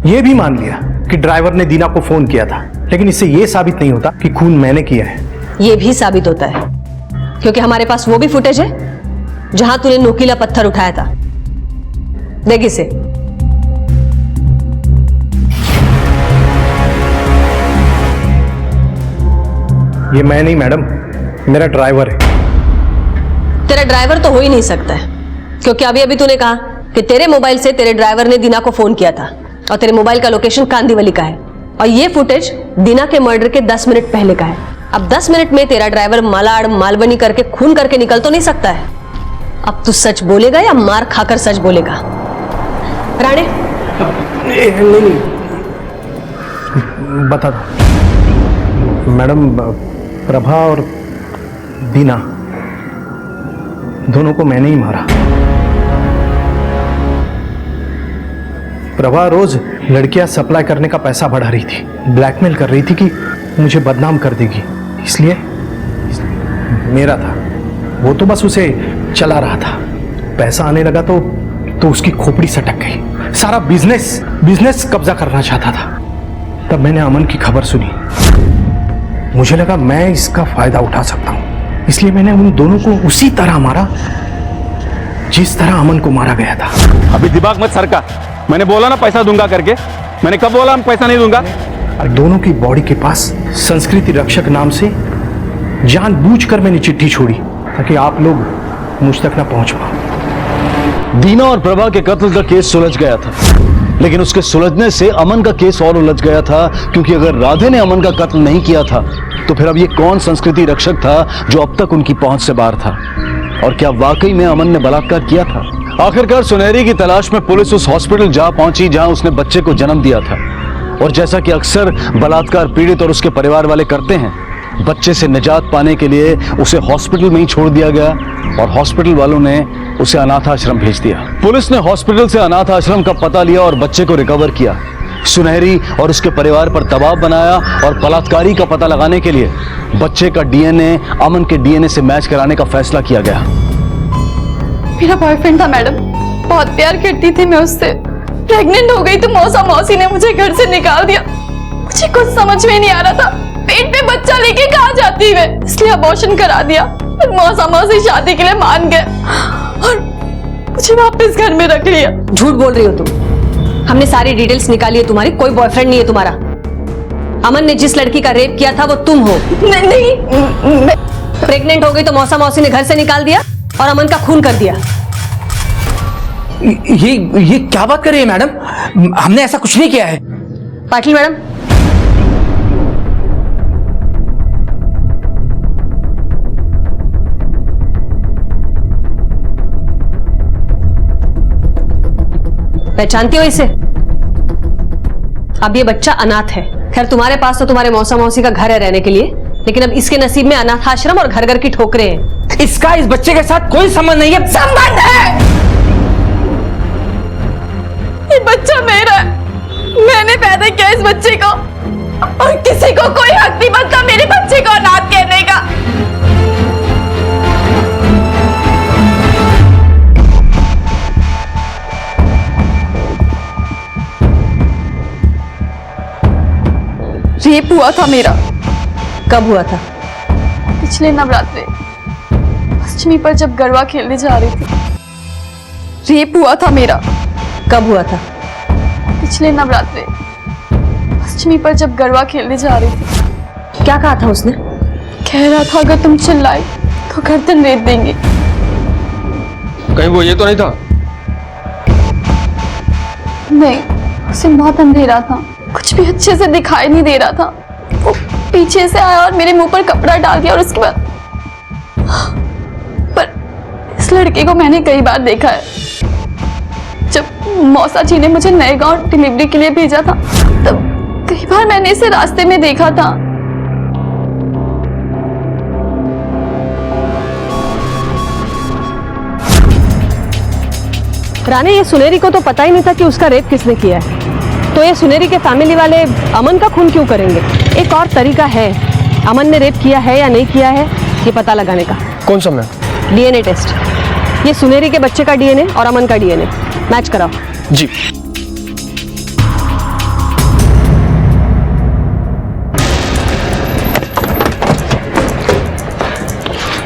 ये भी मान लिया कि ड्राइवर ने दीना को फोन किया था, लेकिन इससे ये साबित नहीं होता कि खून मैंने किया है। ये भी साबित होता है, क्योंकि हमारे पास वो भी फुटेज है जहां तूने नुकीला पत्थर उठाया था। देख इसे। ये मैं नहीं मैडम, मेरा ड्राइवर है। तेरा ड्राइवर तो हो ही नहीं सकता है, क्योंकि अभी अभी तूने कहा कि तेरे मोबाइल से तेरे ड्राइवर ने दीना को फोन किया था, और तेरे मोबाइल का लोकेशन कांदिवली का है, और ये फुटेज दीना के मर्डर के 10 मिनट पहले का है। अब 10 मिनट में तेरा ड्राइवर मालाड़ मालवनी करके खून करके निकल तो नहीं सकता है। अब तू सच बोलेगा या मार खाकर सच बोलेगा? राणे नहीं बता दो मैडम, प्रभा और दीना दोनों को मैंने ही मारा। प्रभा रोज लड़कियां सप्लाई करने का पैसा बढ़ा रही थी, ब्लैकमेल कर रही थी कि मुझे बदनाम कर देगी, इसलिए मेरा था, वो तो बस उसे चला रहा था। पैसा आने लगा तो उसकी खोपड़ी सटक गई। सारा बिजनेस कब्जा करना चाहता था। तब मैंने अमन की खबर सुनी, मुझे लगा मैं इसका फायदा उठा सकता हूं, इसलिए मैंने उन दोनों को उसी तरह मारा जिस तरह अमन को मारा गया था। अभी दिमाग मत सरका, मैंने बोला ना पैसा दूंगा करके। मैंने कब बोला मैं पैसा नहीं दूंगा? दोनों की बॉडी के पास संस्कृति रक्षक नाम से जानबूझकर मैंने चिट्ठी छोड़ी ताकि आप लोग मुझ तक ना पहुंच पाओ। दीना और प्रभा के कत्ल का केस सुलझ गया था, लेकिन उसके सुलझने से अमन का केस और उलझ गया था, क्योंकि अगर राधे ने अमन का कत्ल नहीं किया था तो फिर अब ये कौन संस्कृति रक्षक था जो अब तक उनकी पहुंच से बाहर था, और क्या वाकई में अमन ने बलात्कार किया था? आखिरकार सुनहरी की तलाश में पुलिस उस हॉस्पिटल जा पहुंची जहां उसने बच्चे को जन्म दिया था, और जैसा कि अक्सर बलात्कार पीड़ित और उसके परिवार वाले करते हैं, बच्चे से निजात पाने के लिए उसे हॉस्पिटल में ही छोड़ दिया गया, और हॉस्पिटल वालों ने उसे अनाथ आश्रम भेज दिया। पुलिस ने हॉस्पिटल से अनाथ आश्रम का पता लिया और बच्चे को रिकवर किया। सुनहरी और उसके परिवार पर दबाव बनाया और बलात्कारी का पता लगाने के लिए बच्चे का डीएनए अमन के डीएनए से मैच कराने का फैसला किया गया। मेरा बॉयफ्रेंड था मैडम, बहुत प्यार करती थी मैं उससे। प्रेग्नेंट हो गई तो मौसी ने मुझे घर से निकाल दिया। मुझे कुछ समझ में नहीं आ रहा था, पेट पे बच्चा लेके कहाँ जाती है, इसलिए अबॉर्शन करा दिया। मौसी शादी के लिए मान गए और मुझे वापस घर में रख लिया। झूठ बोल रही हो तुम, हमने सारी डिटेल्स निकाली है तुम्हारी, कोई बॉयफ्रेंड नहीं है तुम्हारा। अमन ने जिस लड़की का रेप किया था वो तुम हो। नहीं, प्रेग्नेंट हो गई तो मौसी ने घर से निकाल दिया और अमन का खून कर दिया। ये क्या बात कर रही है मैडम? हमने ऐसा कुछ नहीं किया है। पाटिल मैडम, पहचानती हो इसे? अब ये बच्चा अनाथ है। खैर तुम्हारे पास तो तुम्हारे मौसी का घर है रहने के लिए, लेकिन अब इसके नसीब में अनाथ आश्रम और घर घर की ठोकरें हैं। इसका इस बच्चे के साथ कोई संबंध नहीं है। संबंध है, ये बच्चा मेरा है, मैंने पैदा किया इस बच्चे को और किसी को कोई हक नहीं बनता मेरे बच्चे को अनाथ कहने का। रेप हुआ था मेरा। कब हुआ था? पिछले नवरात्रे अष्टमी पर जब गरबा खेलने जा रही थी। रेप हुआ था मेरा। कब हुआ था? पिछले नवरात्रे अष्टमी पर जब गरबा खेलने जा रही थी। क्या कहा था उसने? कह रहा था अगर तुम चिल्लाए तो गर्दन रेत देंगे। कहीं वो ये तो नहीं था? नहीं, उसे बहुत अंधेरा था, कुछ भी अच्छे से दिखाई नहीं दे रहा था। वो पीछे से आया और मेरे मुंह पर कपड़ा डाल दिया और उसके बाद पर इस लड़के को मैंने कई बार देखा है। जब मौसा जी ने मुझे नए गांव डिलीवरी के लिए भेजा था तब कई बार मैंने इसे रास्ते में देखा था। रानी, ये सुनेरी को तो पता ही नहीं था कि उसका रेप किसने किया है, तो ये सुनेरी के फैमिली वाले अमन का खून क्यों करेंगे? एक और तरीका है अमन ने रेप किया है या नहीं किया है ये पता लगाने का। कौन सा मैम? DNA test. ये सुनेरी के बच्चे का डीएनए और अमन का डीएनए मैच कराओ। जी।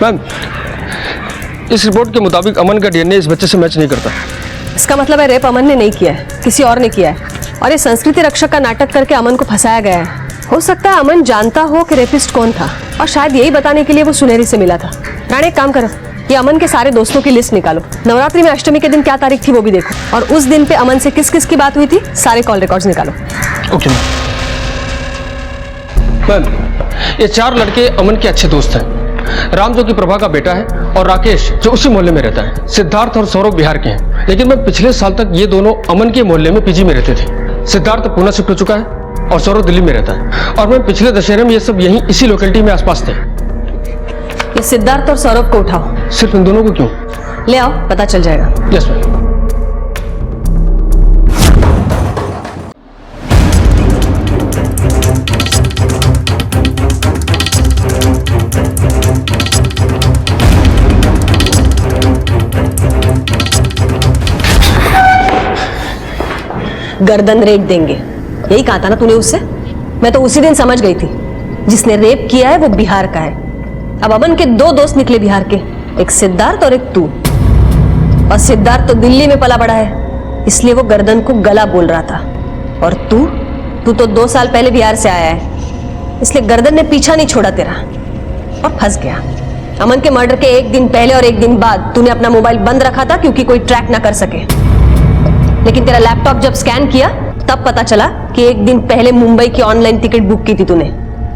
मैम, इस रिपोर्ट के मुताबिक अमन का डीएनए इस बच्चे से मैच नहीं करता। इसका मतलब है रेप अमन ने नहीं किया है, किसी और ने किया है और ये संस्कृति रक्षक का नाटक करके अमन को फंसाया गया है। हो सकता है अमन जानता हो कि रेपिस्ट कौन था और शायद यही बताने के लिए वो सुनेरी से मिला था। रानी, एक काम करो, ये अमन के सारे दोस्तों की लिस्ट निकालो। नवरात्रि में अष्टमी के दिन क्या तारीख थी वो भी देखो और उस दिन पे अमन से किस किस की बात हुई थी सारे कॉल रिकॉर्ड्स निकालो। ओके मैम, ये 4 लड़के अमन के अच्छे दोस्त हैं। राम जो कि प्रभा का बेटा है और राकेश जो उसी मोहल्ले में रहता है। सिद्धार्थ और सौरभ बिहार के हैं, लेकिन मैं पिछले साल तक ये दोनों अमन के मोहल्ले में पीजी में रहते थे। सिद्धार्थ पुणे शिफ्ट हो चुका है और सौरभ दिल्ली में रहता है और मैं पिछले दशहरे में ये सब यहीं इसी लोकेलिटी में आसपास थे। ये सिद्धार्थ और सौरभ को उठाओ। सिर्फ इन दोनों को क्यों? ले आओ, पता चल जाएगा। Yes ma'am. गर्दन रेट देंगे, यही कहा था ना तूने उससे? मैं तो उसी दिन समझ गई थी जिसने रेप किया है वो बिहार का है। अब अमन के 2 दोस्त निकले बिहार के, एक सिद्धार्थ और एक तू। और सिद्धार्थ तो दिल्ली में पला बड़ा है, इसलिए वो गर्दन को गला बोल रहा था। और तू तो 2 साल पहले बिहार से आया है, इसलिए गर्दन ने पीछा नहीं छोड़ा तेरा और फंस गया। अमन के मर्डर के 1 दिन पहले और 1 दिन बाद तूने अपना मोबाइल बंद रखा था क्योंकि कोई ट्रैक ना कर सके, लेकिन तेरा लैपटॉप जब स्कैन किया तब पता चला कि 1 दिन पहले मुंबई की ऑनलाइन टिकट बुक की थी तूने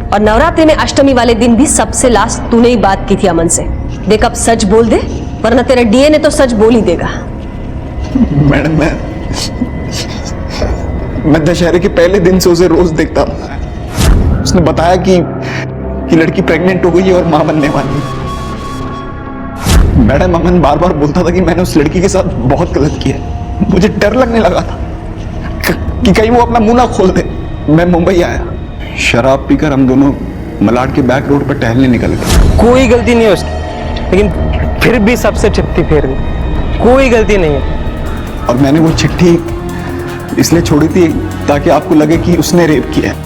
और नवरात्रि में अष्टमी वाले दिन भी सबसे लास्ट तूने ही बात की थी अमन से। देख, अब सच बोल दे वरना तेरा डीएनए तो सच बोल ही देगा। मैडम, मैं दशहरे के पहले दिन से उसे रोज देखता हूँ। उसने बताया कि लड़की प्रेग्नेंट हो गई है और मां बनने वाली है। मैडम, अमन बार बार बोलता था कि मैंने उस लड़की के साथ बहुत गलत किया। मुझे डर लगने लगा था कि कहीं वो अपना मुंह ना खोल दे। मैं मुंबई आया, शराब पीकर हम दोनों मलाड के बैक रोड पर टहलने निकल गए। कोई गलती नहीं है उसकी, लेकिन फिर भी सबसे चिट्ठी फेर दी। कोई गलती नहीं है। और मैंने वो चिट्ठी इसलिए छोड़ी थी ताकि आपको लगे कि उसने रेप किया है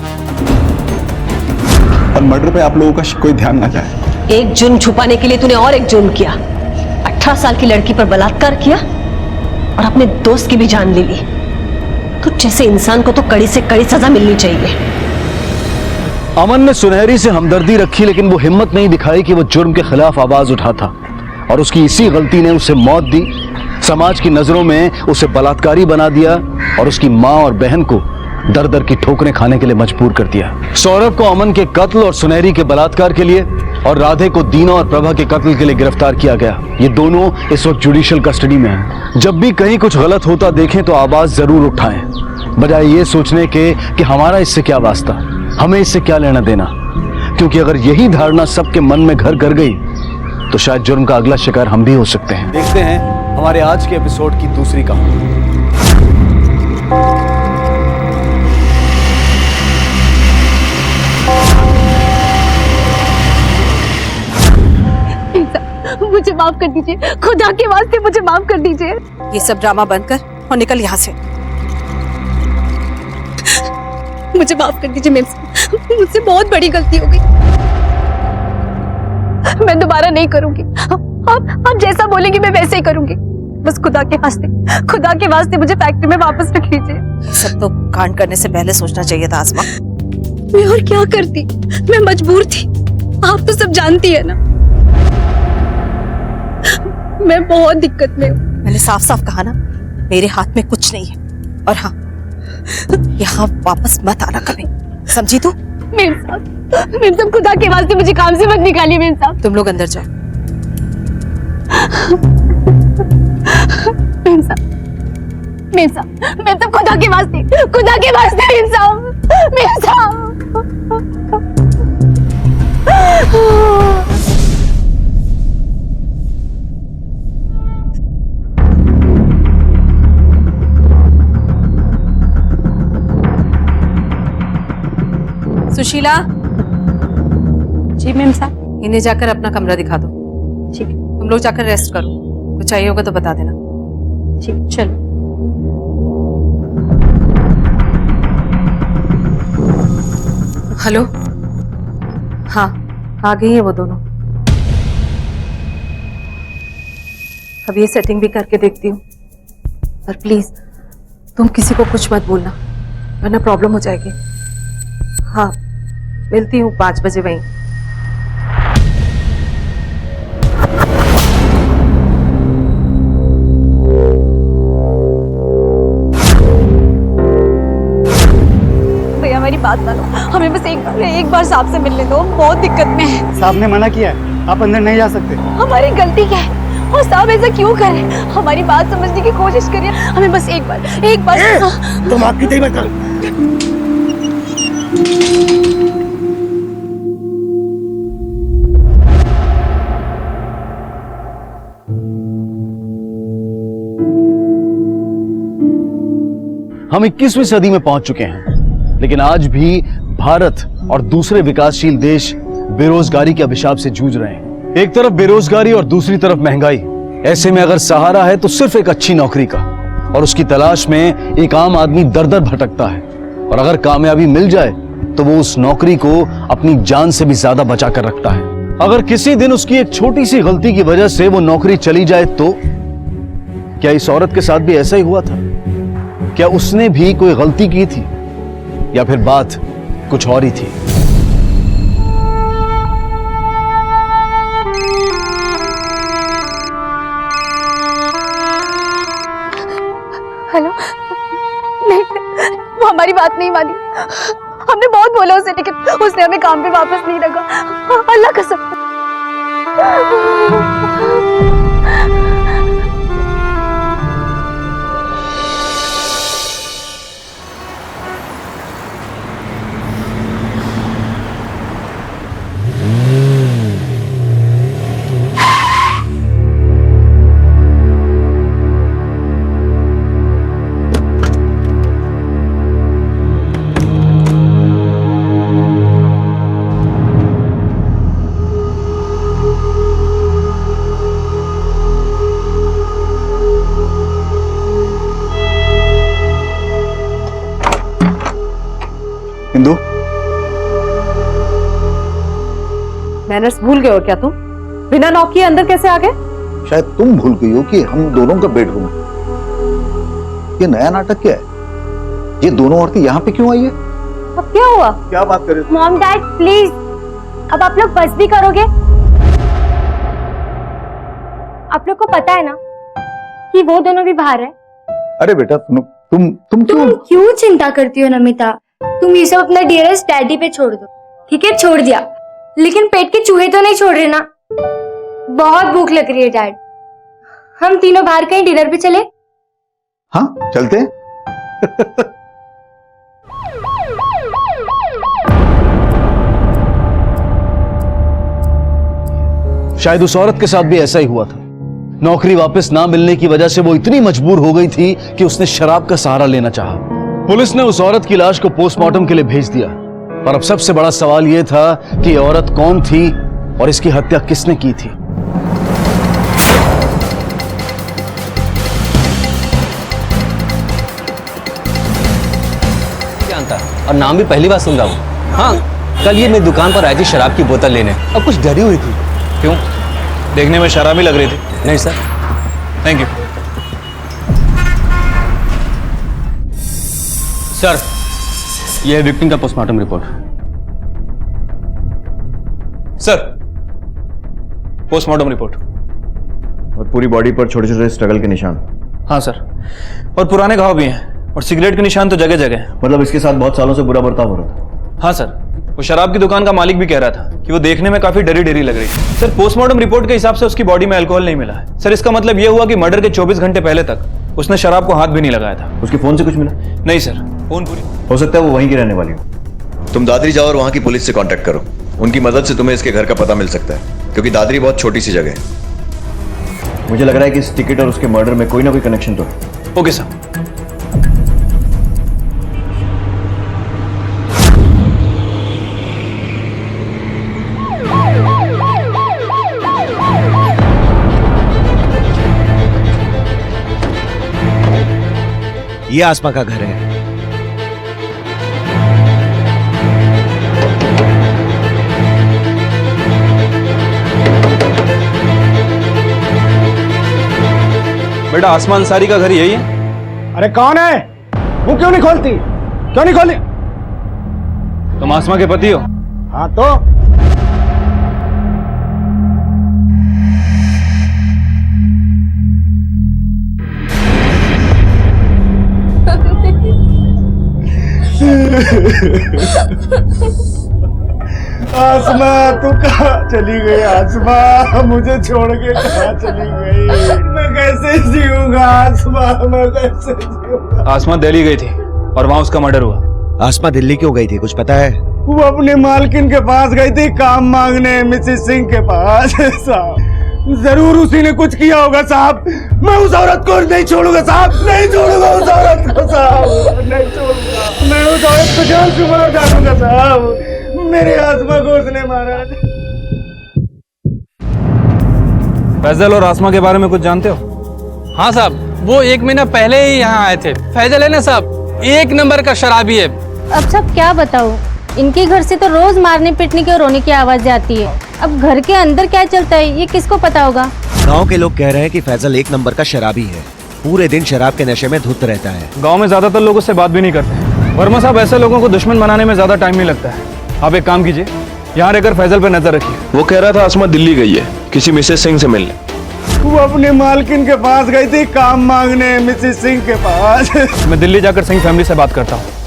और मर्डर पे आप लोगों का कोई ध्यान ना जाए। एक जुर्म छुपाने के लिए तूने और एक जुर्म किया। 18 साल की लड़की पर बलात्कार किया और अपने दोस्त की भी जान ले ली। तो जैसे इंसान को तो कड़ी से कड़ी सजा मिलनी चाहिए। अमन ने सुनहरी से हमदर्दी रखी, लेकिन वो हिम्मत नहीं दिखाई कि वो जुर्म के खिलाफ आवाज उठाता और उसकी इसी गलती ने उसे मौत दी। समाज की नजरों में उसे बलात्कारी बना दिया और उसकी मां और बहन को दर दर की ठोकरें खाने के लिए मजबूर कर दिया। सौरभ को अमन के कत्ल और सुनहरी के बलात्कार के लिए और राधे को दीना और प्रभा के कत्ल के लिए गिरफ्तार किया गया। ये दोनों इस वक्त जुडिशियल कस्टडी में हैं। जब भी कहीं कुछ गलत होता देखें तो आवाज जरूर उठाएं, बजाय ये सोचने के कि हमारा इससे क्या वास्ता, हमें इससे क्या लेना देना। क्योंकि अगर यही धारणा सबके मन में घर कर गई तो शायद जुर्म का अगला शिकार हम भी हो सकते हैं। देखते हैं हमारे आज के एपिसोड की दूसरी कहानी। माफ कर दीजिए, खुदा के वास्ते मुझे माफ कर दीजिए। ये सब ड्रामा बंद कर और निकल यहाँ से। मुझे माफ कर दीजिए मेम साहब, मुझसे बहुत बड़ी गलती हो गई, मैं दोबारा नहीं करूंगी। आप जैसा बोलेंगी मैं वैसे ही करूंगी। बस खुदा के वास्ते मुझे फैक्ट्री में वापस रख लीजिए। सब तो कांड करने से पहले सोचना चाहिए था आसमा। मैं और क्या करती, मैं मजबूर थी, आप तो सब जानती है ना। मैं बहुत दिक्कत में हूँ। मैंने साफ साफ कहा ना, मेरे हाथ में कुछ नहीं है। और हाँ, यहाँ वापस मत आना कभी, समझी तू? मेम साहब खुदा के वास्ते मुझे काम से मत निकालिए मेम साहब। तुम लोग अंदर जाओ। मेम साहब खुदा के वास्ते मेम साहब। सुशीला। जी मेम साहब। इन्हें जाकर अपना कमरा दिखा दो। ठीक है। तुम लोग जाकर रेस्ट करो, कुछ चाहिए होगा तो बता देना। ठीक, चलो। हेलो। हाँ, आ गई है वो दोनों। अब ये सेटिंग भी करके देखती हूँ। और प्लीज तुम किसी को कुछ मत बोलना, वरना प्रॉब्लम हो जाएगी। हाँ, मिलती हूँ 5 बजे वहीं। भैया हमारी बात मानो, हमें बस एक बार साहब से मिलने दो, बहुत दिक्कत में है। साहब ने मना किया है, आप अंदर नहीं जा सकते। हमारी गलती क्या है और साहब ऐसा क्यों कर रहे हैं? हमारी बात समझने की कोशिश करिए, हमें बस एक बार। तुम आपकी तय मत करो। हम 21वीं सदी में पहुंच चुके हैं, लेकिन आज भी भारत और दूसरे विकासशील देश बेरोजगारी के अभिशाप से जूझ रहे हैं। एक तरफ बेरोजगारी और दूसरी तरफ महंगाई। ऐसे में अगर सहारा है तो सिर्फ एक अच्छी नौकरी का, और उसकी तलाश में एक आम आदमी दर दर भटकता है। और अगर कामयाबी मिल जाए तो वो उस नौकरी को अपनी जान से भी ज्यादा बचा कर रखता है। अगर किसी दिन उसकी एक छोटी सी गलती की वजह से वो नौकरी चली जाए तो क्या इस औरत के साथ भी ऐसा ही हुआ था? क्या उसने भी कोई गलती की थी, या फिर बात कुछ और ही थी? हेलो। नहीं, वो हमारी बात नहीं मानी। हमने बहुत बोला उसे, लेकिन उसने हमें काम पे वापस नहीं रखा। अल्लाह कसम। इंदु, मैनर्स भूल गए हो क्या तुम? बिना नॉक किए अंदर कैसे आ गए? शायद तुम भूल गई हो कि हम दोनों का बेडरूम है। ये नया नाटक क्या है? ये दोनों औरतें यहाँ पे क्यों आई है? अब क्या हुआ? क्या बात कर रहे हो? मॉम डैड प्लीज, अब आप लोग बस भी करोगे? आप लोग को पता है ना कि वो दोनों भी बाहर है। अरे बेटा तुम क्यों चिंता करती हो नमिता? तुम ये सब अपना डियरेस्ट डैडी पे छोड़ दो। ठीक है, छोड़ दिया, लेकिन पेट के चूहे तो नहीं छोड़ रहे ना? बहुत भूख लग रही है डैड, हम तीनों बाहर कहीं डिनर पे चले? हाँ चलते हैं। शायद उस औरत के साथ भी ऐसा ही हुआ था। नौकरी वापस ना मिलने की वजह से वो इतनी मजबूर हो गई थी कि उसने शराब का सहारा लेना चाहा। पुलिस ने उस औरत की लाश को पोस्टमार्टम के लिए भेज दिया, और अब सबसे बड़ा सवाल यह था कि ये औरत कौन थी और इसकी हत्या किसने की थी। और नाम भी पहली बार सुन रहा हूँ। हाँ, कल ये मेरी दुकान पर आई थी शराब की बोतल लेने और कुछ डरी हुई थी। क्यों? देखने में शराबी लग रही थी। नहीं सर। थैंक यू सर, ये है विक्टिम का postmortem report. Sir, postmortem report. और पूरी बॉडी पर छोटे छोटे स्ट्रगल के निशान। हाँ सर, और पुराने घाव भी हैं और सिगरेट के निशान तो जगह जगह हैं। मतलब इसके साथ बहुत सालों से बुरा बर्ताव हो रहा था। हाँ सर, वो शराब की दुकान का मालिक भी कह रहा था कि वो देखने में काफी डरी डरी लग रही थी। सर, पोस्टमार्टम रिपोर्ट के हिसाब से उसकी बॉडी में अल्कोहल नहीं मिला है। सर, इसका मतलब ये हुआ कि मर्डर के 24 घंटे पहले तक उसने शराब को हाथ भी नहीं लगाया था। उसके फोन से कुछ मिला? नहीं सर, फोन पूरी हो सकता है वो वहीं की रहने वाली हो। तुम दादरी जाओ और वहां की पुलिस से कांटेक्ट करो। उनकी मदद से तुम्हें इसके घर का पता मिल सकता है, क्योंकि दादरी बहुत छोटी सी जगह है। मुझे लग रहा है कि इस टिकट और उसके मर्डर में कोई ना कोई कनेक्शन तो है। Okay sir. ये आसमा का घर है। बेटा, आसमान अंसारी का घर यही है? अरे कौन है? वो क्यों नहीं खोलती? क्यों नहीं खोली? तुम आसमा के पति हो? हाँ तो आसमा, तू कहाँ चली गई? आसमा, मुझे छोड़ के कहाँ चली गई? मैं कैसे जीऊंगा आसमा? मैं कैसे जीऊंगा? आसमा दिल्ली गई थी और वहां उसका मर्डर हुआ। आसमा दिल्ली क्यों गई थी, कुछ पता है? वो अपने मालकिन के पास गई थी काम मांगने, मिसेस सिंह के पास। साहब, जरूर उसी ने कुछ किया होगा साहब। मैं उस औरत को नहीं छोड़ूंगा साहब, नहीं छोड़ूंगा उस औरत को साहब, नहीं छोड़ूंगा। मैं उस औरत को जान से मार डालूंगा साहब। मेरे आसमा को उसने मारा। फैजल और आसमा के बारे में कुछ जानते हो? हाँ साहब, वो 1 महीना पहले ही यहाँ आए थे। फैजल है ना साहब, 1 नंबर का शराबी है। अब सब क्या बताऊं, इनके घर से तो रोज मारने पीटने की और रोने की आवाजें आती है। अब घर के अंदर क्या चलता है ये किसको पता होगा? गांव के लोग कह रहे हैं कि फैजल 1 नंबर का शराबी है, पूरे दिन शराब के नशे में धुत रहता है। गांव में ज्यादातर लोग उससे बात भी नहीं करते। वर्मा साहब, ऐसे लोगों को दुश्मन बनाने में ज्यादा टाइम नहीं लगता है। आप एक काम कीजिए, यहाँ रहकर फैजल पे नजर रखिए। वो कह रहा था आसमा दिल्ली गई है किसी मिसेस सिंह से मिलने। वो अपने मालकिन के पास गई थी काम मांगने, मिसेस सिंह के पास। मैं दिल्ली जाकर सिंह फैमिली से बात करता हूँ।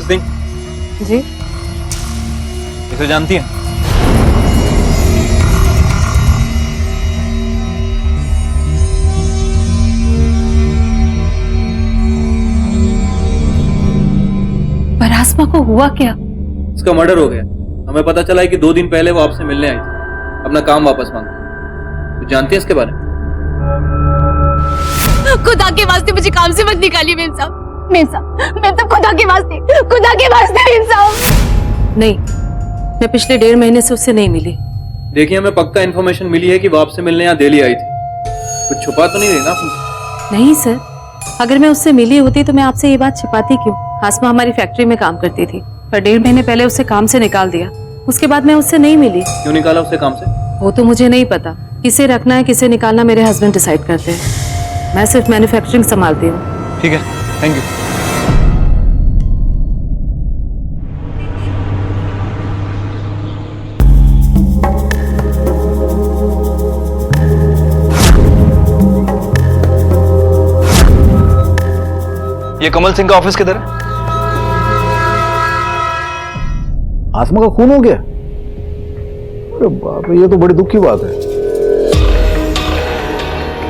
सिंह जी, इसे जानती हैं? पर आसमा को हुआ क्या? उसका मर्डर हो गया। हमें पता चला है कि 2 दिन पहले वो आपसे मिलने आई थी, अपना काम वापस मांगती। तो जानती है इसके बारे में? खुदा के वास्ते मुझे काम से मत निकालिए मेम साहब। मेम साहब, मैं तो खुदा के वास्ते मेम साहब। नहीं, मैं पिछले 1.5 महीने से उससे नहीं मिली। देखिए, हमें पक्का इन्फॉर्मेशन मिली है कि वो आपसे मिलने यहाँ दिल्ली आई थी। कुछ छुपा तो नहीं रही ना आप? नहीं सर, अगर मैं उससे मिली होती तो मैं आपसे ये बात छिपाती क्यों? आसमा हमारी फैक्ट्री में काम करती थी, पर 1.5 महीने पहले उसे काम से निकाल दिया। उसके बाद मैं उससे नहीं मिली। क्यों निकाला उसे काम से? वो तो मुझे नहीं पता। किसे रखना है किसे निकालना मेरे हस्बैंड डिसाइड करते हैं। मैं सिर्फ मैन्युफैक्चरिंग संभालती हूँ। ठीक है, थैंक यू। ये कमल सिंह का ऑफिस किधर है? आसमा का खून हो गया? अरे बाप रे, ये तो बड़ी दुख की बात है।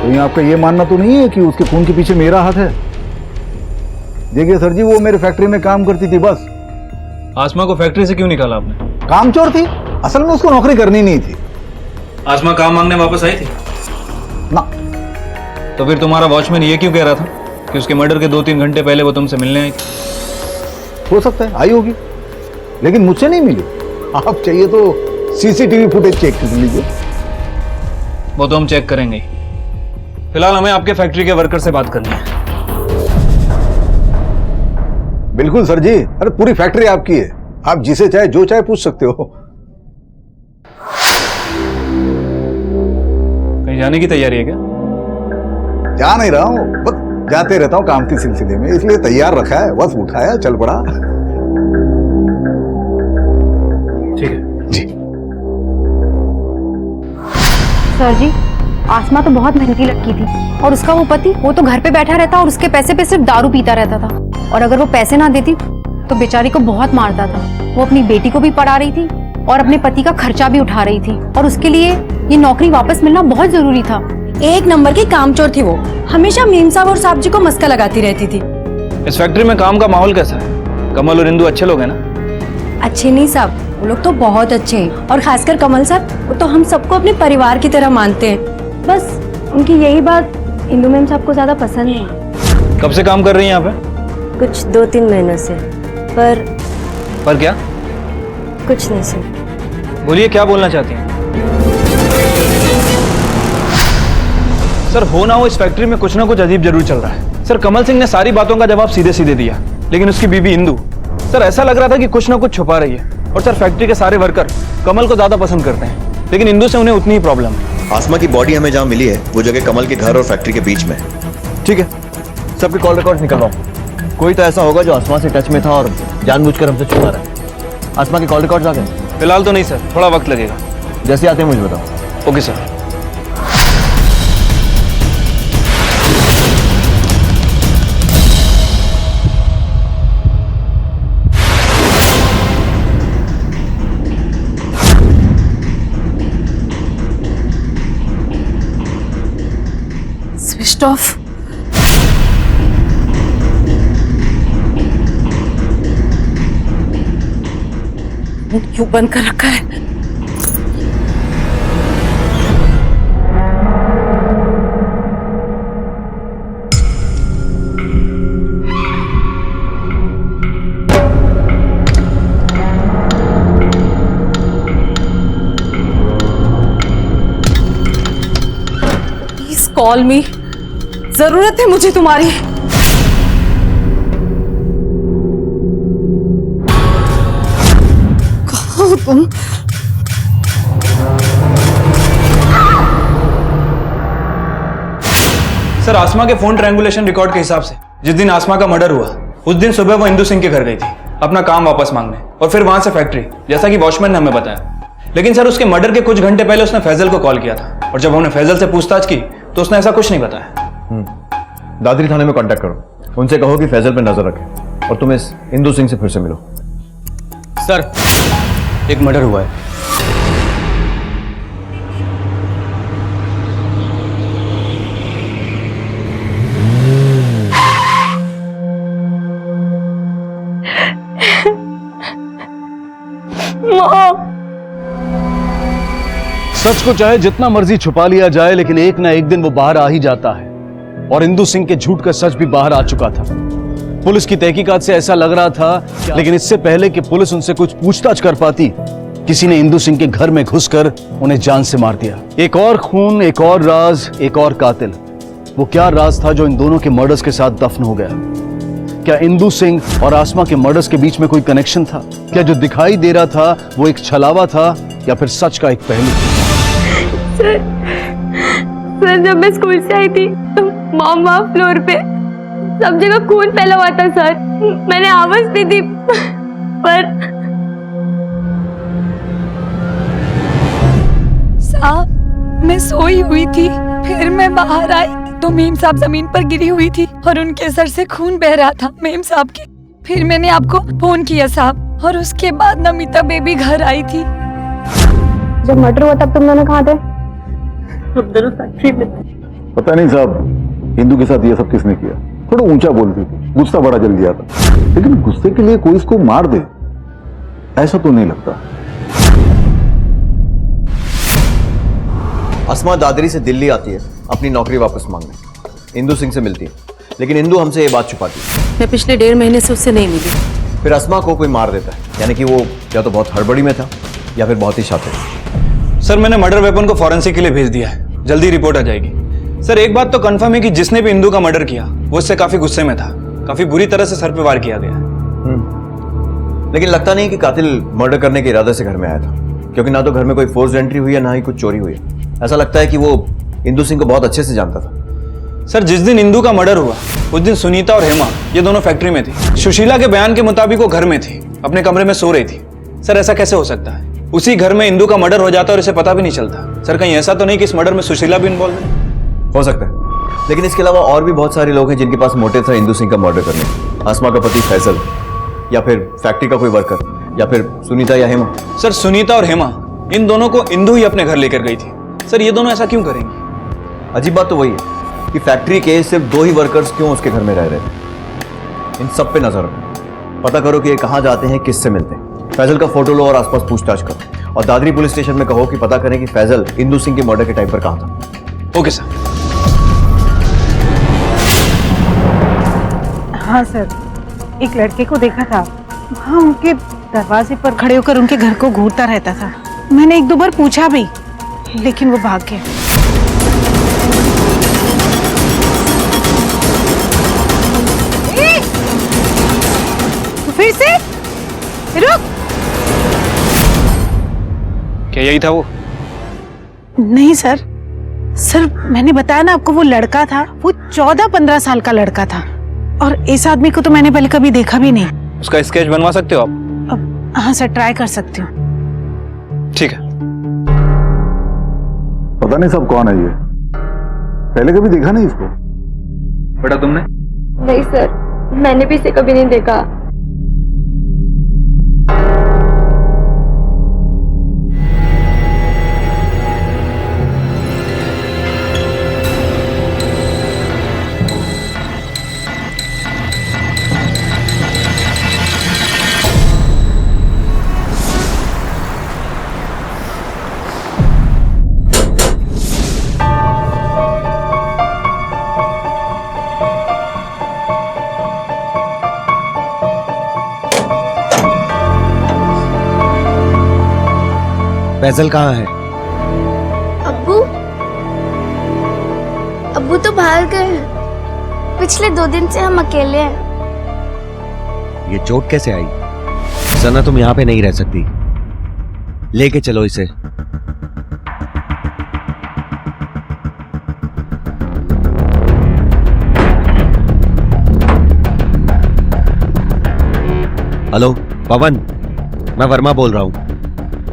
तो आपका ये मानना तो नहीं है कि उसके खून के पीछे मेरा हाथ है? देखिए सर जी, वो मेरे फैक्ट्री में काम करती थी बस। आसमा को फैक्ट्री से क्यों निकाला आपने? कामचोर थी, असल में उसको नौकरी करनी नहीं थी। आसमा काम मांगने वापस आई थी ना। तो फिर तुम्हारा वॉचमैन ये क्यों कह रहा था कि उसके मर्डर के 2-3 घंटे पहले वो तुमसे मिलने आई? हो सकता है आई होगी, लेकिन मुझसे नहीं मिली। आप चाहिए तो सीसीटीवी फुटेज चेक कर लीजिए। वो तो हम चेक करेंगे ही। फिलहाल हमें आपके फैक्ट्री के वर्कर से बात करनी है। बिल्कुल सर जी, अरे पूरी फैक्ट्री आपकी है, आप जिसे चाहे जो चाहे पूछ सकते हो। कहीं जाने की तैयारी है क्या? जा नहीं रहा हूं, बस जाते रहता हूं काम के सिलसिले में, इसलिए तैयार रखा है, बस उठाया चल पड़ा। ठीक है जी। सर जी, आसमा तो बहुत मेहनती लड़की थी और उसका वो पति, वो तो घर पे बैठा रहता और उसके पैसे पे सिर्फ दारू पीता रहता था, और अगर वो पैसे ना देती तो बेचारी को बहुत मारता था। वो अपनी बेटी को भी पढ़ा रही थी और अपने पति का खर्चा भी उठा रही थी, और उसके लिए ये नौकरी वापस मिलना बहुत जरूरी था। एक नंबर की कामचोर थी वो, हमेशा मीम साहब और साहब जी को मस्का लगाती रहती थी। इस फैक्ट्री में काम का माहौल कैसा है? कमल और इंदु अच्छे लोग हैं ना? अच्छे नहीं साहब, वो लोग तो बहुत अच्छे हैं, और खासकर कमल साहब, वो तो हम सबको अपने परिवार की तरह मानते हैं। बस उनकी यही बात इंदु मैम साहब को ज्यादा पसंद नहीं। कब से काम कर रही हैं यहाँ पे? कुछ 2-3 महीनों से। पर क्या? कुछ नहीं सर। बोलिए, क्या बोलना चाहती हैं? सर, हो ना हो इस फैक्ट्री में कुछ ना कुछ अजीब जरूर चल रहा है। सर, कमल सिंह ने सारी बातों का जवाब सीधे सीधे दिया, लेकिन उसकी बीवी इंदु, सर ऐसा लग रहा था कि कुछ ना कुछ छुपा रही है। और सर, फैक्ट्री के सारे वर्कर कमल को ज्यादा पसंद करते हैं, लेकिन इंदु से उन्हें उतनी ही प्रॉब्लम है। आसमा की बॉडी हमें जहां मिली है वो जगह कमल के घर और फैक्ट्री के बीच में है। ठीक है, सबके कॉल रिकॉर्ड निकलवाओ। कोई तो ऐसा होगा जो आसमा से टच में था और जानबूझकर हमसे छुपा रहा है। आसमा के कॉल रिकॉर्ड्स आ गए? फिलहाल तो नहीं सर, थोड़ा वक्त लगेगा। जैसे आते हैं मुझे बताओ। Okay sir. Switch off. क्यों बंद कर रखा है? प्लीज कॉल मी, जरूरत है मुझे तुम्हारी। कहाँ हो तुम? सर, आसमा के फोन ट्रायंगुलेशन रिकॉर्ड के हिसाब से जिस दिन आसमा का मर्डर हुआ उस दिन सुबह वो इंदु सिंह के घर गई थी अपना काम वापस मांगने, और फिर वहां से फैक्ट्री, जैसा कि वॉचमैन ने हमें बताया। लेकिन सर, उसके मर्डर के कुछ घंटे पहले उसने फैजल को कॉल किया था, और जब हमने फैजल से पूछताछ की तो उसने ऐसा कुछ नहीं बताया। दादरी थाने में कांटेक्ट करो, उनसे कहो कि फैजल पे नजर रखें और तुम इस इंदु सिंह से फिर से मिलो। सर, एक मर्डर हुआ है। सच को चाहे जितना मर्जी छुपा लिया जाए, लेकिन एक ना एक दिन वो बाहर आ ही जाता है, और इंदु सिंह के झूठ का सच भी बाहर आ चुका था। पुलिस की तहकीकात से ऐसा लग रहा था, लेकिन इससे पहले कि पुलिस उनसे कुछ पूछताछ कर पाती, किसी ने इंदु सिंह के घर में घुसकर उन्हें जान से मार दिया। एक और खून, एक और राज, एक और कातिल। वो क्या राज था जो इन दोनों के मर्डर्स के साथ दफन हो गया? क्या इंदु सिंह और आसमा के मर्डर्स के बीच में कोई कनेक्शन था? क्या जो दिखाई दे रहा था वो एक छलावा था, या फिर सच का एक पहलू? सर, जब मैं स्कूल से आई थी तो मॉम वहाँ फ्लोर पे सब जगह खून फैला हुआ था सर। मैंने आवाज दी थी, पर साहब, मैं सोई हुई थी, फिर मैं बाहर आई तो मीम साहब जमीन पर गिरी हुई थी और उनके सर से खून बह रहा था मीम साहब के। फिर मैंने आपको फोन किया साहब, और उसके बाद नमिता बेबी घर आई थी। जब मर्डर हुआ तब तुम दोनों कहाँ थे? हम दोनों फैक्ट्री में। पता नहीं साहब, इंदु के साथ ये सब किसने किया। थोड़ा ऊंचा बोलती थी, गुस्सा बड़ा जल गया था, लेकिन गुस्से के लिए कोई इसको मार दे ऐसा तो नहीं लगता। आसमा दादरी से दिल्ली आती है अपनी नौकरी वापस मांगने, इंदु सिंह से मिलती है, लेकिन इंदु हमसे ये बात छुपाती है। मैं पिछले 1.5 महीने से उससे नहीं मिली। फिर अस्मा को कोई मार देता है, यानी कि वो या तो बहुत हड़बड़ी में था या फिर बहुत ही शातिर। सर मैंने मर्डर वेपन को फॉरेंसिक के लिए भेज दिया है, जल्दी रिपोर्ट आ जाएगी। सर एक बात तो कंफर्म है कि जिसने भी इंदु का मर्डर किया वो इससे काफी गुस्से में था, काफी बुरी तरह से सर पे वार किया गया। लेकिन लगता नहीं कि कातिल मर्डर करने के इरादे से घर में आया था, क्योंकि ना तो घर में कोई फोर्स एंट्री हुई है ना ही कुछ चोरी हुई है। ऐसा लगता है कि वो इंदु सिंह को बहुत अच्छे से जानता था। सर जिस दिन इंदु का मर्डर हुआ उस दिन सुनीता और हेमा ये दोनों फैक्ट्री में थी। सुशीला के बयान के मुताबिक वो घर में थी, अपने कमरे में सो रही थी। सर ऐसा कैसे हो सकता है? उसी घर में इंदु का मर्डर हो जाता और इसे पता भी नहीं चलता। सर कहीं ऐसा तो नहीं कि इस मर्डर में सुशीला भी इन्वॉल्व है? हो सकता है, लेकिन इसके अलावा और भी बहुत सारे लोग हैं जिनके पास मोटिव था इंदु सिंह का मर्डर करने का। आसमा का पति फैजल, या फिर फैक्ट्री का कोई वर्कर, या फिर सुनीता या हेमा। सर सुनीता और हेमा इन दोनों को इंदु ही अपने घर लेकर गई थी। सर ये दोनों ऐसा क्यों करेंगे? अजीब बात तो वही है कि फैक्ट्री के सिर्फ 2 ही वर्कर्स क्यों उसके घर में रह रहे थे। इन सब पे नजर रखो, पता करो कि ये कहाँ जाते हैं, किससे मिलते हैं। फैजल का फोटो लो और आसपास पूछताछ करो, और दादरी पुलिस स्टेशन में कहो कि पता करें कि फैजल इंदु सिंह के मर्डर के टाइम पर कहाँ था। Okay sir. हाँ सर, एक लड़के को देखा था, वहाँ उनके दरवाजे पर खड़े होकर उनके घर को घूरता रहता था। मैंने 1-2 बार पूछा भी, लेकिन वो भाग गया। फिर से रुक। क्या यही था वो? नहीं सर, मैंने बताया ना आपको, वो लड़का था, वो 14-15 साल का लड़का था, और इस आदमी को तो मैंने पहले कभी देखा भी नहीं। उसका स्केच बनवा सकते हो आप? हाँ सर, ट्राई कर सकती हूँ। ठीक है। पता नहीं सब कौन है ये, पहले कभी देखा नहीं इसको। बेटा तुमने? नहीं सर, मैंने भी इसे कभी नहीं देखा। फैजल कहाँ है? अब्बू तो बाहर गए हैं। पिछले 2 दिन से हम अकेले हैं। ये चोट कैसे आई? सना तुम यहाँ पे नहीं रह सकती, लेके चलो इसे। हेलो पवन, मैं वर्मा बोल रहा हूँ।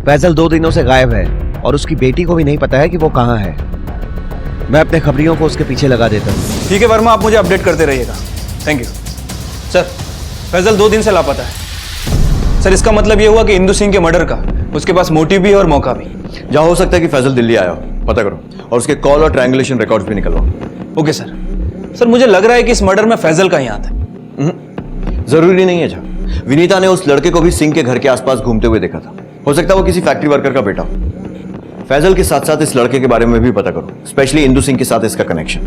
फैजल 2 दिनों से गायब है और उसकी बेटी को भी नहीं पता है कि वो कहाँ है। मैं अपने खबरियों को उसके पीछे लगा देता हूँ। ठीक है वर्मा, आप मुझे अपडेट करते रहिएगा। Thank you sir. फैजल 2 दिन से लापता है सर। इसका मतलब ये हुआ कि इंदु सिंह के मर्डर का उसके पास मोटिव भी है और मौका भी। जहाँ हो सकता है कि फैजल दिल्ली आया हो, पता करो, और उसके कॉल और ट्रायंगुलेशन रिकॉर्ड्स भी निकलवाओ। Okay sir. सर मुझे लग रहा है कि इस मर्डर में फैजल का ही हाथ है। जरूरी नहीं है। जहाँ विनीता ने उस लड़के को भी सिंह के घर के आसपास घूमते हुए देखा था, हो सकता है वो किसी फैक्ट्री वर्कर का बेटा हो। फैजल के साथ साथ इस लड़के के बारे में भी पता करो, स्पेशली इंदु सिंह के साथ इसका कनेक्शन।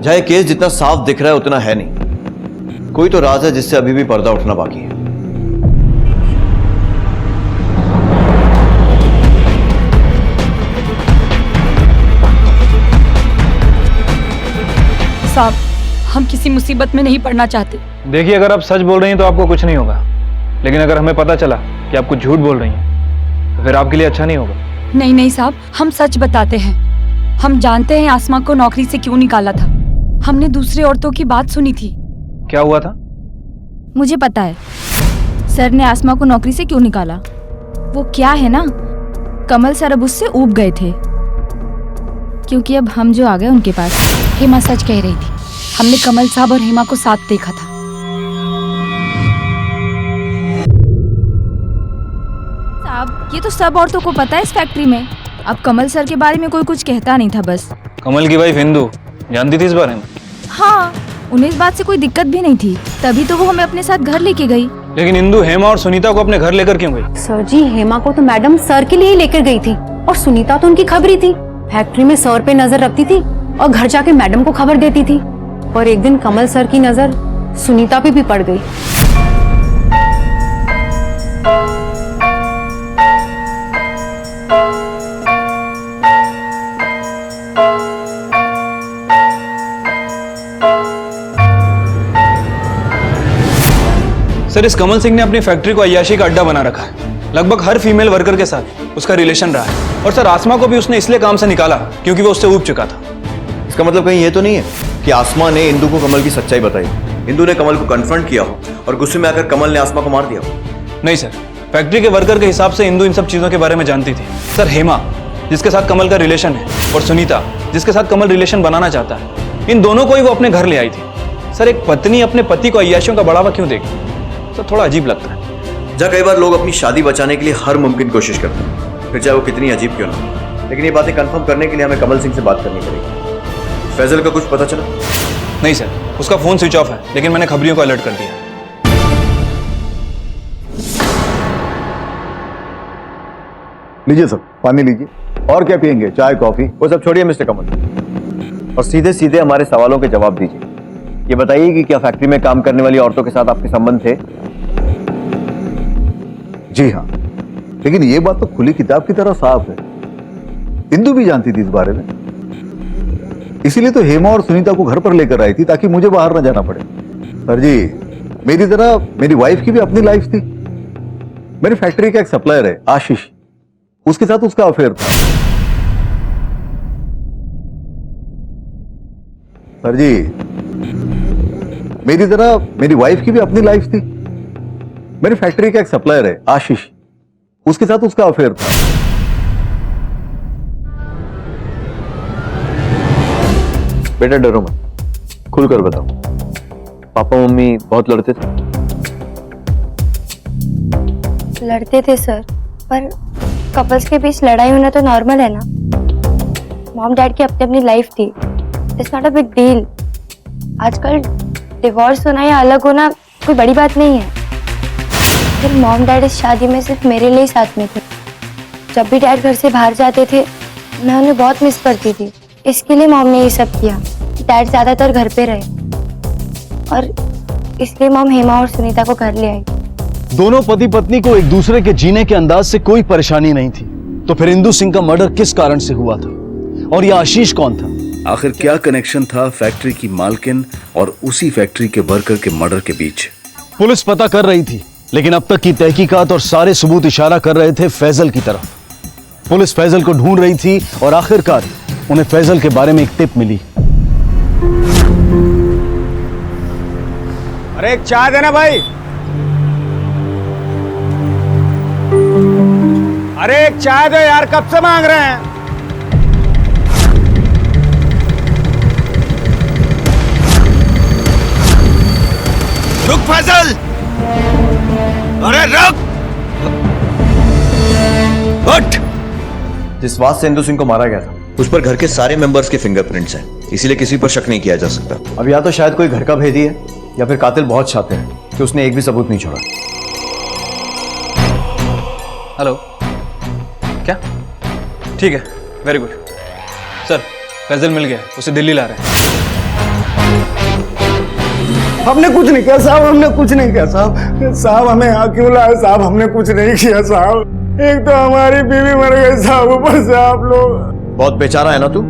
जहाँ केस जितना साफ दिख रहा है उतना है नहीं, कोई तो राज है जिससे अभी भी पर्दा उठना बाकी है। साहब, हम किसी मुसीबत में नहीं पड़ना चाहते। देखिए अगर आप सच बोल रही हैं तो आपको कुछ नहीं होगा, लेकिन अगर हमें पता चला कि आप कुछ झूठ बोल रही हैं तो फिर आपके लिए अच्छा नहीं होगा। नहीं साहब, हम सच बताते हैं। हम जानते हैं आसमा को नौकरी से क्यों निकाला था। हमने दूसरी औरतों की बात सुनी थी। क्या हुआ था? मुझे पता है सर ने आसमा को नौकरी से क्यों निकाला। वो क्या है ना, कमल सर अब उससे ऊब गए थे, क्योंकि अब हम जो आ गए उनके पास। हेमा सच कह रही थी, हमने कमल साहब और हेमा को साथ देखा था। साहब ये तो सब औरतों को पता है इस फैक्ट्री में। अब कमल सर के बारे में कोई कुछ कहता नहीं था बस। कमल की वाइफ इंदु जानती थी इस बारे में? हाँ, उन्हें इस बात से कोई दिक्कत भी नहीं थी, तभी तो वो हमें अपने साथ घर लेके गई। लेकिन इंदु हेमा और सुनीता को अपने घर लेकर क्यों गई? सर जी, हेमा को तो मैडम सर के लिए ही लेकर गई थी, और सुनीता तो उनकी खबरी थी। फैक्ट्री में सर पे नजर रखती थी और घर जाके मैडम को खबर देती थी। पर एक दिन कमल सर की नजर सुनीता पे भी पड़ गई। सर, इस कमल सिंह ने अपनी फैक्ट्री को अय्याशी का अड्डा बना रखा है। लगभग हर फीमेल वर्कर के साथ उसका रिलेशन रहा है। और सर, आसमा को भी उसने इसलिए काम से निकाला क्योंकि वो उससे ऊब चुका था। इसका मतलब कहीं ये तो नहीं है कि आसमा ने इंदु को कमल की सच्चाई बताई? इंदु ने कमल को कन्फ्रंट किया हो और गुस्से में आकर कमल ने आसमा को मार दिया हो? नहीं सर, फैक्ट्री के वर्कर के हिसाब से इंदु इन सब चीजों के बारे में जानती थी। सर, हेमा जिसके साथ कमल का रिलेशन है और सुनीता जिसके साथ कमल रिलेशन बनाना चाहता है, इन दोनों को ही वो अपने घर ले आई थी। सर, एक पत्नी अपने पति को अय्याशियों का बढ़ावा क्यों देगी? सर, थोड़ा अजीब लगता है। जहाँ कई बार लोग अपनी शादी बचाने के लिए हर मुमकिन कोशिश करते हैं, फिर चाहे वो कितनी अजीब क्यों ना हो। लेकिन ये बातें कंफर्म करने के लिए हमें कमल सिंह से बात करनी पड़ेगी। फैजल का कुछ पता चला? नहीं सर, उसका फोन स्विच ऑफ है, लेकिन मैंने खबरियों को अलर्ट कर दिया। लीजिए सर, पानी लीजिए। और क्या पियेंगे? चाय, कॉफी? वो सब छोड़िए मिस्टर कमल, और सीधे सीधे हमारे सवालों के जवाब दीजिए। ये बताइए कि क्या फैक्ट्री में काम करने वाली औरतों के साथ आपके संबंध थे? जी हाँ, लेकिन ये बात तो खुली किताब की तरह साफ है। इंदु भी जानती थी इस बारे में, इसीलिए तो हेमा और सुनीता को घर पर लेकर आई थी ताकि मुझे बाहर न जाना पड़े। सर जी, मेरी तरह मेरी वाइफ की भी अपनी लाइफ थी। मेरी फैक्ट्री का एक सप्लायर है आशीष, उसके साथ उसका अफेयर था। सर जी, मेरी तरह मेरी वाइफ की भी अपनी लाइफ थी। मेरी फैक्ट्री का एक सप्लायर है आशीष, उसके साथ उसका अफेयर था। बेटा डरो मत, खुलकर बताओ, पापा मम्मी बहुत लड़ते थे? लड़ते थे सर, पर कपल्स के बीच लड़ाई होना तो नॉर्मल है ना। मॉम डैड की अपनी अपनी लाइफ थी, it's not a big deal. आजकल डिवोर्स होना या अलग होना कोई बड़ी बात नहीं है। फिर मॉम डैड इस शादी में सिर्फ मेरे लिए ही साथ में थे। जब भी डैड घर से बाहर जाते थे, मैं उन्हें बहुत मिस करती थी। इसके लिए मॉम ने ये सब किया, डैड ज्यादातर घर पे रहे, और इसलिए मॉम हेमा और सुनीता को घर ले आई। दोनों पति पत्नी को एक दूसरे के जीने के अंदाज से कोई परेशानी नहीं थी, तो फिर इंदु सिंह का मर्डर किस कारण से हुआ था? और यह आशीष कौन था? आखिर क्या कनेक्शन था फैक्ट्री की मालकिन और उसी फैक्ट्री के वर्कर के मर्डर के बीच? पुलिस पता कर रही थी, लेकिन अब तक की तहकीकात और सारे सबूत इशारा कर रहे थे फैजल की तरफ। पुलिस फैजल को ढूंढ रही थी और आखिरकार उन्हें फैजल के बारे में एक टिप मिली। अरे एक चाय देना भाई। अरे एक चाय दो यार, कब से मांग रहे हैं। रुक फैजल, अरे रुक, उठ। जिस बात से इंदु सिंह को मारा गया था उस पर घर के सारे मेंबर्स के फिंगरप्रिंट्स हैं, इसीलिए किसी पर शक नहीं किया जा सकता। अब या तो शायद कोई घर का भेदी है या फिर कातिल बहुत चाहते हैं कि उसने एक भी सबूत नहीं छोड़ा। हेलो, क्या? ठीक है, वेरी गुड सर। फैजल मिल गया, उसे दिल्ली ला रहे हैं। हमने कुछ नहीं किया साहब, हमने कुछ नहीं किया साहब। साहब हमें यहाँ क्यों लाए साहब? हमने कुछ नहीं किया साहब। एक तो हमारी बीवी मर गई साहब, ऊपर से आप लोग। बहुत बेचारा है ना तू।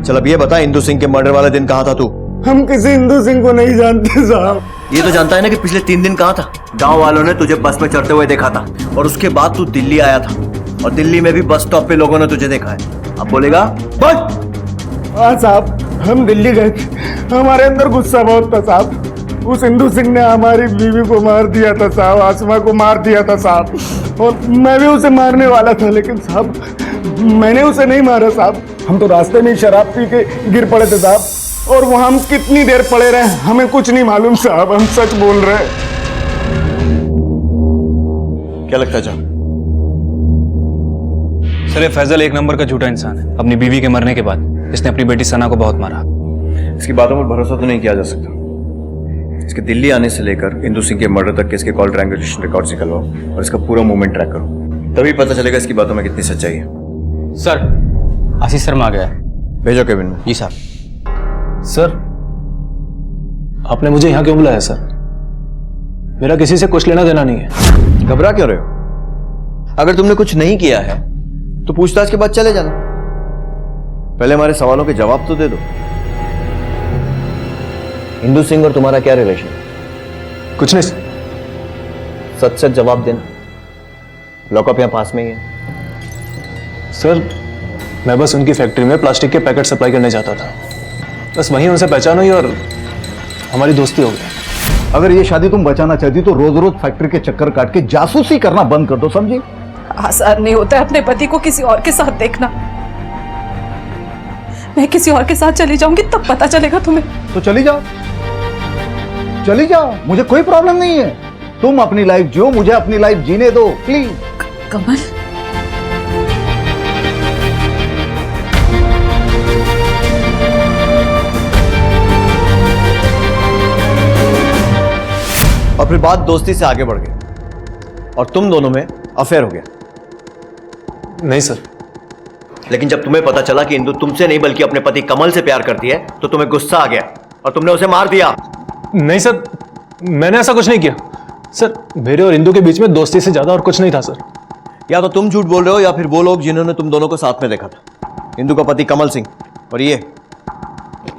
चल अब ये बता, इंदु सिंह के मर्डर वाले दिन कहाँ था तू? हम किसी इंदु सिंह को नहीं जानते साहब। ये तो जानता है ना कि पिछले 3 दिन कहाँ था। गांव वालों ने तुझे बस में चढ़ते हुए देखा था और उसके बाद तू दिल्ली आया था, और दिल्ली में भी बस स्टॉप पे लोगों ने तुझे देखा है। अब बोलेगा? बस। हाँ साहब, हम दिल्ली गए थे, हमारे अंदर गुस्सा बहुत था साहब। उस इंदु सिंह ने हमारी बीवी को मार दिया था साहब, आसमा को मार दिया था साहब, और मैं भी उसे मारने वाला था, लेकिन साहब मैंने उसे नहीं मारा साहब। हम तो रास्ते में शराब पी के गिर पड़े थे साहब, और वहां हम कितनी देर पड़े रहे हमें कुछ नहीं मालूम साहब। हम सच बोल रहे हैं। क्या लगता है जा? सर, ये फैजल एक नंबर का झूठा इंसान है। अपनी बीवी के मरने के बाद इसने अपनी बेटी सना को बहुत मारा। इसकी बातों पर भरोसा तो नहीं किया जा सकता। इसके दिल्ली आने से लेकर इंदु सिंह के मर्डर तक के इसके कॉल ट्रायंगुलेशन रिकॉर्ड निकलवाओ और इसका पूरा मूवमेंट ट्रैक करो, तभी पता चलेगा इसकी बातों में कितनी सच्चाई है। सर, आशीष शर्मा आ गया है। भेजो केबिन में। जी सर। सर, आपने मुझे यहाँ क्यों बुलाया सर? मेरा किसी से कुछ लेना देना नहीं है। घबरा क्यों रहे हो? अगर तुमने कुछ नहीं किया है तो पूछताछ के बाद चले जाना। पहले हमारे सवालों के जवाब तो दे दो। इंदु सिंह और तुम्हारा क्या रिलेशन? कुछ नहीं। सच सच जवाब देना। लॉकअप यहां पास में ही है। सर मैं बस उनकी फैक्ट्री में प्लास्टिक के पैकेट सप्लाई करने जाता था, बस वहीं उनसे पहचान हुई और हमारी दोस्ती हो गई। अगर ये शादी तुम बचाना चाहती तो रोज रोज फैक्ट्री के चक्कर काट के जासूसी करना बंद कर दो, समझी? आसान नहीं होता है अपने पति को किसी और के साथ देखना। मैं किसी और के साथ चली जाऊंगी तब पता चलेगा तुम्हें। तो चली जाओ, चली जाओ, मुझे कोई प्रॉब्लम नहीं है। तुम अपनी लाइफ जियो, मुझे अपनी लाइफ जीने दो प्लीज। कमल, और फिर बात दोस्ती से आगे बढ़ गई और तुम दोनों में अफेयर हो गया। नहीं सर। लेकिन जब तुम्हें पता चला कि इंदु तुमसे नहीं बल्कि अपने पति कमल से प्यार करती है तो तुम्हें गुस्सा आ गया और तुमने उसे मार दिया। नहीं सर, मैंने ऐसा कुछ नहीं किया। सर मेरे और इंदु के बीच में दोस्ती से ज्यादा और कुछ नहीं था सर। या तो तुम झूठ बोल रहे हो या फिर वो लोग जिन्होंने तुम दोनों को साथ में देखा था। इंदु का पति कमल सिंह और ये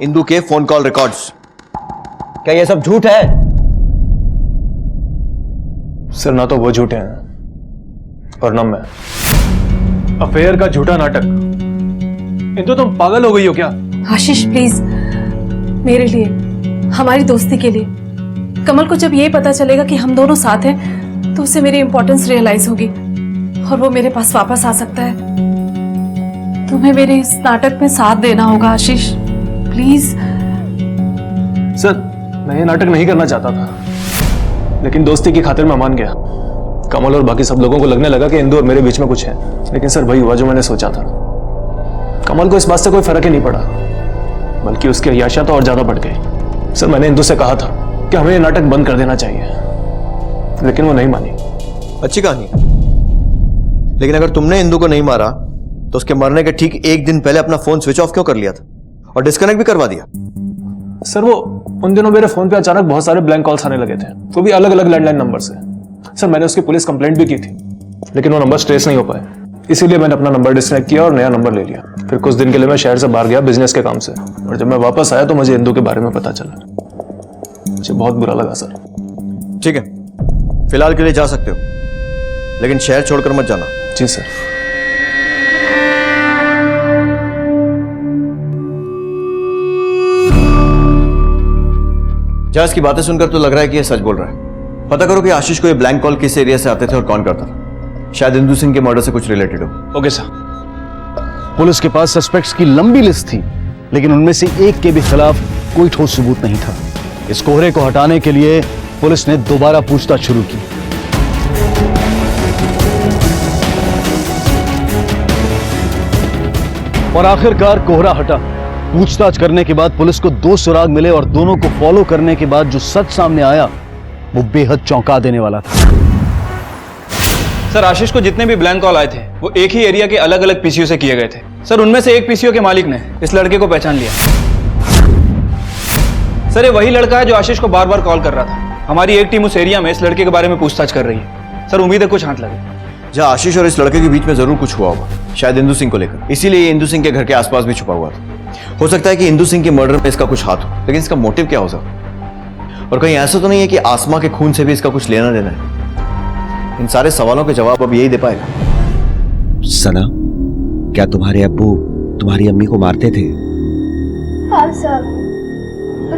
इंदु के फोन कॉल रिकॉर्ड्स, क्या ये सब झूठ है? सर ना तो वो झूठे हैं और ना मैं। अफेयर का झूठा नाटक। इंदु तुम पागल हो गई हो क्या? आशीष प्लीज, मेरे लिए, हमारी दोस्ती के लिए। कमल को जब ये पता चलेगा कि हम दोनों साथ हैं तो उसे मेरी इंपॉर्टेंस रियलाइज होगी और वो मेरे पास वापस आ सकता है। तुम्हें मेरे इस नाटक में साथ देना होगा आशीष, प्लीज। सर मैं ये नाटक नहीं करना चाहता था, लेकिन दोस्ती की खातिर मैं मान गया। कमल और बाकी सब लोगों को लगने लगा कि इंदु और मेरे बीच में कुछ है, लेकिन सर वही हुआ जो मैंने सोचा था। कमल को इस बात से कोई फर्क ही नहीं पड़ा, बल्कि उसकी अय्याशियां तो और ज्यादा बढ़ गई। सर मैंने इंदु से कहा था कि हमें ये नाटक बंद कर देना चाहिए, लेकिन वो नहीं मानी। अच्छी कहानी है, लेकिन अगर तुमने इंदु को नहीं मारा तो उसके मरने के ठीक एक दिन पहले अपना फोन स्विच ऑफ क्यों कर लिया था और डिस्कनेक्ट भी करवा दिया? सर वो उन दिनों मेरे फोन पे अचानक बहुत सारे ब्लैंक कॉल्स आने लगे थे, वो भी अलग अलग लैंडलाइन नंबर से। सर मैंने उसकी पुलिस कंप्लेंट भी की थी, लेकिन वो नंबर ट्रेस नहीं हो पाए, इसीलिए मैंने अपना नंबर डिस्कनेक्ट किया और नया नंबर ले लिया। फिर कुछ दिन के लिए मैं शहर से बाहर गया बिजनेस के काम से, और जब मैं वापस आया तो मुझे इंदु के बारे में पता चला। मुझे बहुत बुरा लगा सर। ठीक है, फिलहाल के लिए जा सकते हो, लेकिन शहर छोड़कर मत जाना। जी सर। जज की बातें सुनकर तो लग रहा है कि ये सच बोल रहा है। पता करो कि आशीष को ये ब्लैंक कॉल किस एरिया से आते थे और कौन करता था। शायद इंदु सिंह के मर्डर से कुछ रिलेटेड हो। Okay sir. पुलिस के पास सस्पेक्ट्स की लंबी लिस्ट थी, लेकिन उनमें से एक के भी खिलाफ कोई ठोस सबूत नहीं था। इस कोहरे को हटाने के लिए पुलिस ने दोबारा पूछताछ शुरू की। और आखिरकार कोहरा हटा। पूछताछ करने के बाद पुलिस को 2 सुराग मिले और दोनों को फॉलो करने के बाद जो सच सामने आया वो बेहद चौंका देने वाला था। सर आशीष को जितने भी ब्लैंक कॉल आए थे वो एक ही एरिया के अलग अलग पीसीओ से किए गए थे। सर उनमें से एक पीसीओ के मालिक ने इस लड़के को पहचान लिया। सर ये वही लड़का है जो आशीष को बार बार कॉल कर रहा था। हमारी एक टीम उस एरिया में इस लड़के के बारे में पूछताछ कर रही है। सर उम्मीद है कुछ हाथ लगे। जहाँ आशीष और इस लड़के के बीच में जरूर कुछ हुआ होगा, शायद इंदु सिंह को लेकर। इसीलिए ये इंदु सिंह के घर के आसपास भी छुपा हुआ था। हो सकता है कि इंदु सिंह के मर्डर में इसका कुछ हाथ हो, लेकिन इसका मोटिव क्या हो सकता? और कहीं ऐसा तो नहीं है कि आसमा के खून से भी इसका कुछ लेना देना है? इन सारे सवालों के जवाब अब यही दे पाएगा। सना, क्या तुम्हारे अब्बू तुम्हारी अम्मी को मारते थे? हाँ साहब,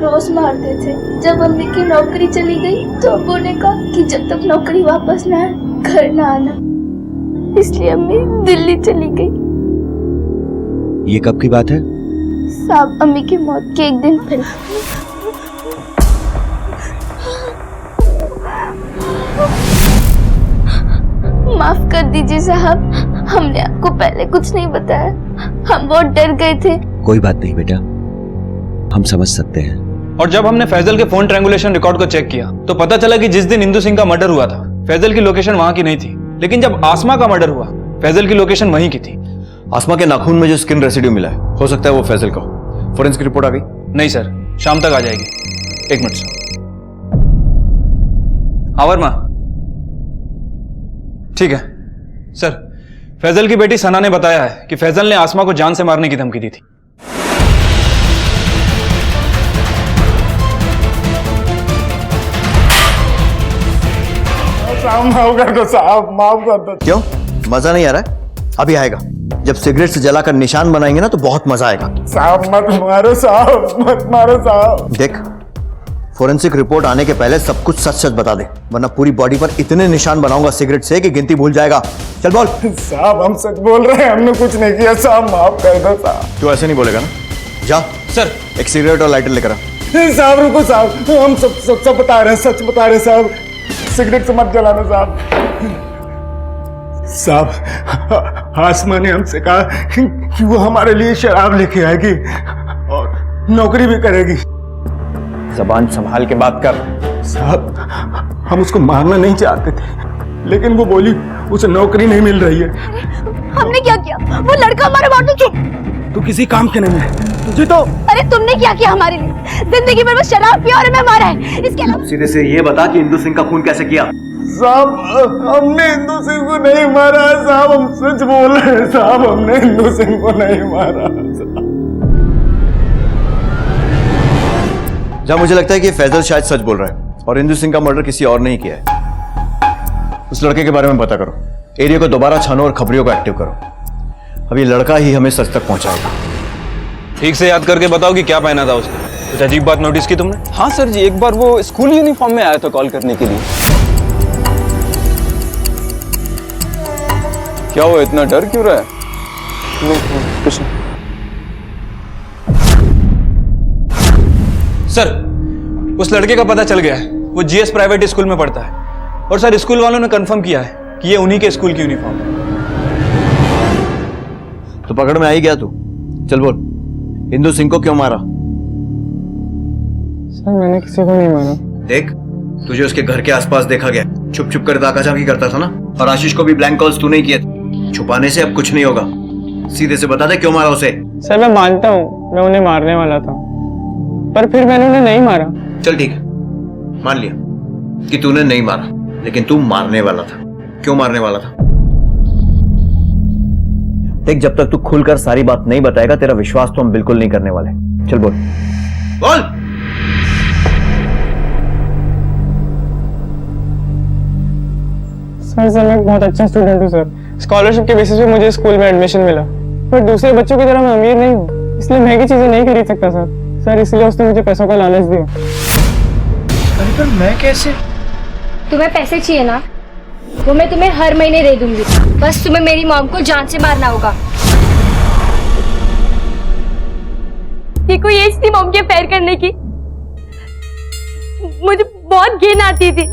रोज मारते थे। जब अम्मी की नौकरी चली गई तो अब्बू ने कहा कि जब तक नौकरी वापस ना आए घर ना आना, इसलिए अम्मी दिल्ली चली गई। ये कब की बात है? साहब अम्मी की मौत के एक दिन पहले। माफ कर दीजिए साहब, हमने आपको पहले कुछ नहीं बताया, हम बहुत डर गए थे। कोई बात नहीं बेटा, हम समझ सकते हैं। और जब हमने फैजल के फोन ट्रायंगुलेशन रिकॉर्ड को चेक किया तो पता चला कि जिस दिन इंदु सिंह का मर्डर हुआ था फैजल की लोकेशन वहां की नहीं थी, लेकिन जब आसमा का मर्डर हुआ फैजल की लोकेशन वहीं की थी। आसमा के नाखून में जो स्किन रेसिड्यू मिला है, हो सकता है वो फैजल का हो। फोरेंसिक रिपोर्ट आ गई? नहीं सर, शाम तक आ जाएगी। एक मिनट सर। हाँ वर्मा, ठीक है सर। फैजल की बेटी सना ने बताया है कि फैजल ने आसमा को जान से मारने की धमकी दी थी। माफ कर दो साहब, माफ कर दो। क्यों मजा नहीं आ रहा है? अभी आएगा। जब सिगरेट से जलाकर निशान बनाएंगे ना तो बहुत मजा आएगा। साहब मत मारो साहब, मत मारो साहब। देख, फोरेंसिक रिपोर्ट आने के पहले सब कुछ सच सच बता दे, वरना पूरी बॉडी पर इतने निशान बनाऊंगा सिगरेट से कि गिनती भूल जाएगा। चल बोल। साहब हम सच बोल रहे हैं, हमने कुछ नहीं किया साहब, माफ कर दो साहब। तू ऐसे नहीं बोलेगा ना? जा सर, एक सिगरेट और लाइटर लेकर आ। साहब रुको साहब, हम सब बता रहे हैं, सच बता रहे हैं साहब। सिगरेट से मत जलाना साहब। साहब आसमा ने हमसे कहा कि वो हमारे लिए शराब लेके आएगी और नौकरी भी करेगी। जबान संभाल के बात कर। साहब हम उसको मारना नहीं चाहते थे, लेकिन वो बोली उसे नौकरी नहीं मिल रही है। हमने क्या किया? वो लड़का हमारे बाटू तू किसी काम के नहीं है तुझे तो। अरे तुमने क्या किया हमारे लिए? जिंदगी भर वो शराब पिया और हमें मारा है। इसके अलावा सीधे से ये बता कि इंदु सिंह का खून कैसे किया? साहब हमने इंदु सिंह को नहीं मारा साहब, हम सच बोल रहे हैं साहब, हमने इंदु सिंह को नहीं मारा। जहां मुझे लगता है कि फैजल शायद सच बोल रहा है और इंदु सिंह का मर्डर किसी और ने ही किया है। उस लड़के के बारे में पता करो, एरिया को दोबारा छानो और खबरियों को एक्टिव करो। अब ये लड़का ही हमें सच तक पहुंचाएगा। ठीक से याद करके बताओ कि क्या पहना था उसने। कुछ अजीब बात नोटिस की तुमने? हाँ सर जी, एक बार वो स्कूल यूनिफॉर्म में आया था कॉल करने के लिए। क्या वो इतना डर क्यों रहा है? नहीं, कुछ नहीं। सर उस लड़के का पता चल गया है, वो जीएस प्राइवेट स्कूल में पढ़ता है और सर स्कूल वालों ने कंफर्म किया है कि ये उन्हीं के स्कूल की यूनिफॉर्म है। तो पकड़ में आ ही गया तू। चल बोल, इंदु सिंह को क्यों मारा? सर मैंने किसी को नहीं मारा। देख, तुझे उसके घर के आसपास देखा गया, छुप छुप कर ताकाझाकी करता था ना, और आशीष को भी ब्लैंक कॉल्स तूने किए थे। छुपाने से अब कुछ नहीं होगा, सीधे से बता दे क्यों मारा उसे। सर मैं मानता हूँ मैं उन्हें मारने वाला था, पर फिर मैंने उन्हें नहीं मारा। चल ठीक है, मान लिया कि तूने नहीं मारा, लेकिन तू मारने वाला था। क्यों मारने वाला था? देख, जब तक तू खुलकर सारी बात नहीं बताएगा तेरा विश्वास तो हम बिल्कुल नहीं करने वाले। चल बोल बोल। सर मैं एक बहुत अच्छा स्टूडेंट हूँ सर। स्कॉलरशिप के बेसिस पे मुझे स्कूल में एडमिशन मिला, पर दूसरे बच्चों की तरह मैं अमीर नहीं हूँ, इसलिए महंगी चीजें नहीं खरीद सकता सर इसलिए उसने मुझे पैसों का लालच दिया। अरे पर मैं कैसे? तुम्हें पैसे चाहिए ना, वो मैं तुम्हें हर महीने दे दूंगी, बस तुम्हें मेरी मॉम को जान से मारना होगा। ये कोई एज थी मॉम के अफेयर करने की? मुझे बहुत घिन आती थी,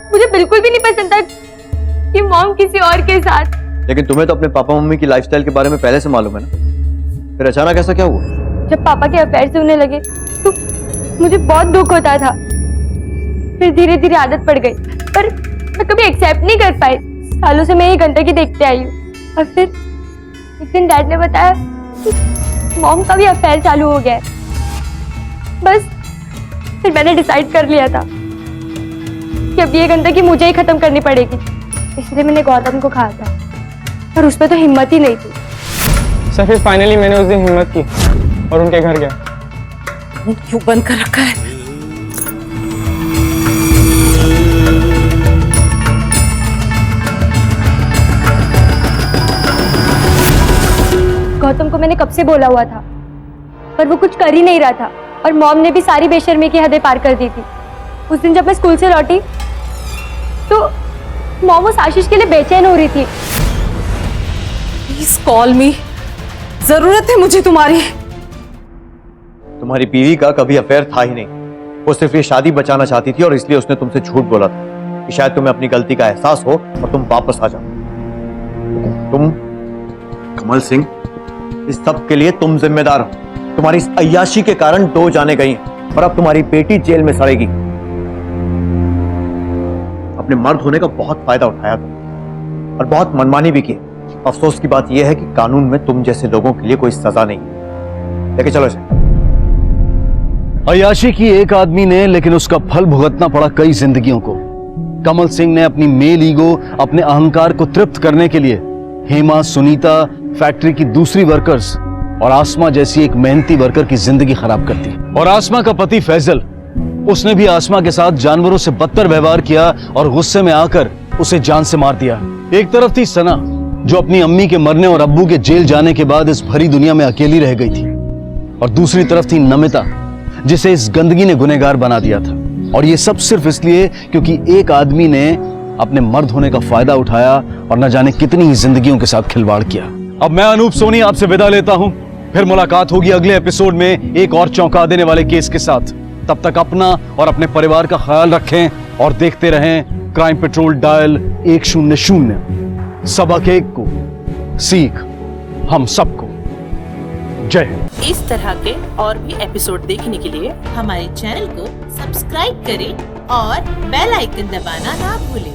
मुझे बिल्कुल भी नहीं पसंद था कि मॉम किसी और के साथ। लेकिन तुम्हें तो अपने पापा मम्मी की लाइफस्टाइल के बारे में पहले से मालूम है ना, फिर अचानक ऐसा क्या हुआ? जब पापा के अफेयर से होने लगे तो मुझे बहुत दुख होता था, फिर धीरे धीरे आदत पड़ गई, पर मैं कभी एक्सेप्ट नहीं कर पाई। सालों से मैं ये गंदगी देखते आई हूँ, और फिर एक दिन डैड ने बताया कि मॉम का भी अफेयर चालू हो गया है। बस फिर मैंने डिसाइड कर लिया था कि अब ये गंदगी मुझे ही खत्म करनी पड़ेगी, इसलिए मैंने गौतम को कहा था, पर उसमें तो हिम्मत ही नहीं थी। सर फिर फाइनली मैंने उस दिन हिम्मत की और उनके घर गया। क्यों बंद कर रखा है? गौतम को मैंने कब से बोला हुआ था, पर वो कुछ कर ही नहीं रहा था, और मॉम ने भी सारी बेशर्मी की हदें पार कर दी थी। उस दिन जब मैं स्कूल से लौटी तो मॉम उस आशीष के लिए बेचैन हो रही थी। प्लीज कॉल मी, जरूरत है मुझे तुम्हारी। तुम्हारी बीवी का कभी अफेयर था ही नहीं, वो सिर्फ ये शादी बचाना चाहती थी और इसलिए उसने तुमसे झूठ बोला था कि शायद तुम्हें अपनी गलती का एहसास हो और तुम वापस आ जाओ। तुम कमल सिंह, इस सब के लिए तुम जिम्मेदार हो। तुम्हारी इस अय्याशी के कारण 2 जाने गई और अब तुम्हारी बेटी जेल में सड़ेगी। अपने मर्द होने का बहुत फायदा उठाया तुम और बहुत मनमानी भी की। अफसोस की बात यह है कि कानून में तुम जैसे लोगों के लिए कोई सजा नहीं है। लेके चलो इसे। अयाशी की एक आदमी ने, लेकिन उसका फल भुगतना पड़ा कई जिंदगियों को। कमल सिंह ने अपनी मेल ईगो, अपने अहंकार को तृप्त करने के लिए हेमा, सुनीता, फैक्ट्री की दूसरी वर्कर्स और आसमा जैसी एक मेहनती वर्कर की जिंदगी खराब कर दी। और आसमा का पति फैजल, उसने भी आसमा के साथ जानवरों से बदतर व्यवहार किया और गुस्से में आकर उसे जान से मार दिया। एक तरफ थी सना, जो अपनी अम्मी के मरने और अब्बू के जेल जाने के बाद इस भरी दुनिया में अकेली रह गई थी, और दूसरी तरफ थी नमिता, जिसे इस गंदगी ने गुनहगार बना दिया था। और ये सब सिर्फ इसलिए क्योंकि एक आदमी ने अपने मर्द होने का फायदा उठाया और न जाने कितनी ही जिंदगियों के साथ खिलवाड़ किया। अब मैं अनूप सोनी आपसे विदा लेता हूं, फिर मुलाकात होगी अगले एपिसोड में एक और चौंका देने वाले केस के साथ। तब तक अपना और अपने परिवार का ख्याल रखें और देखते रहें क्राइम पेट्रोल डायल 100। सबक एक को, सीख हम सबको। जय हिंद। इस तरह के और भी एपिसोड देखने के लिए हमारे चैनल को सब्सक्राइब करें और बेल आइकन दबाना ना भूलें।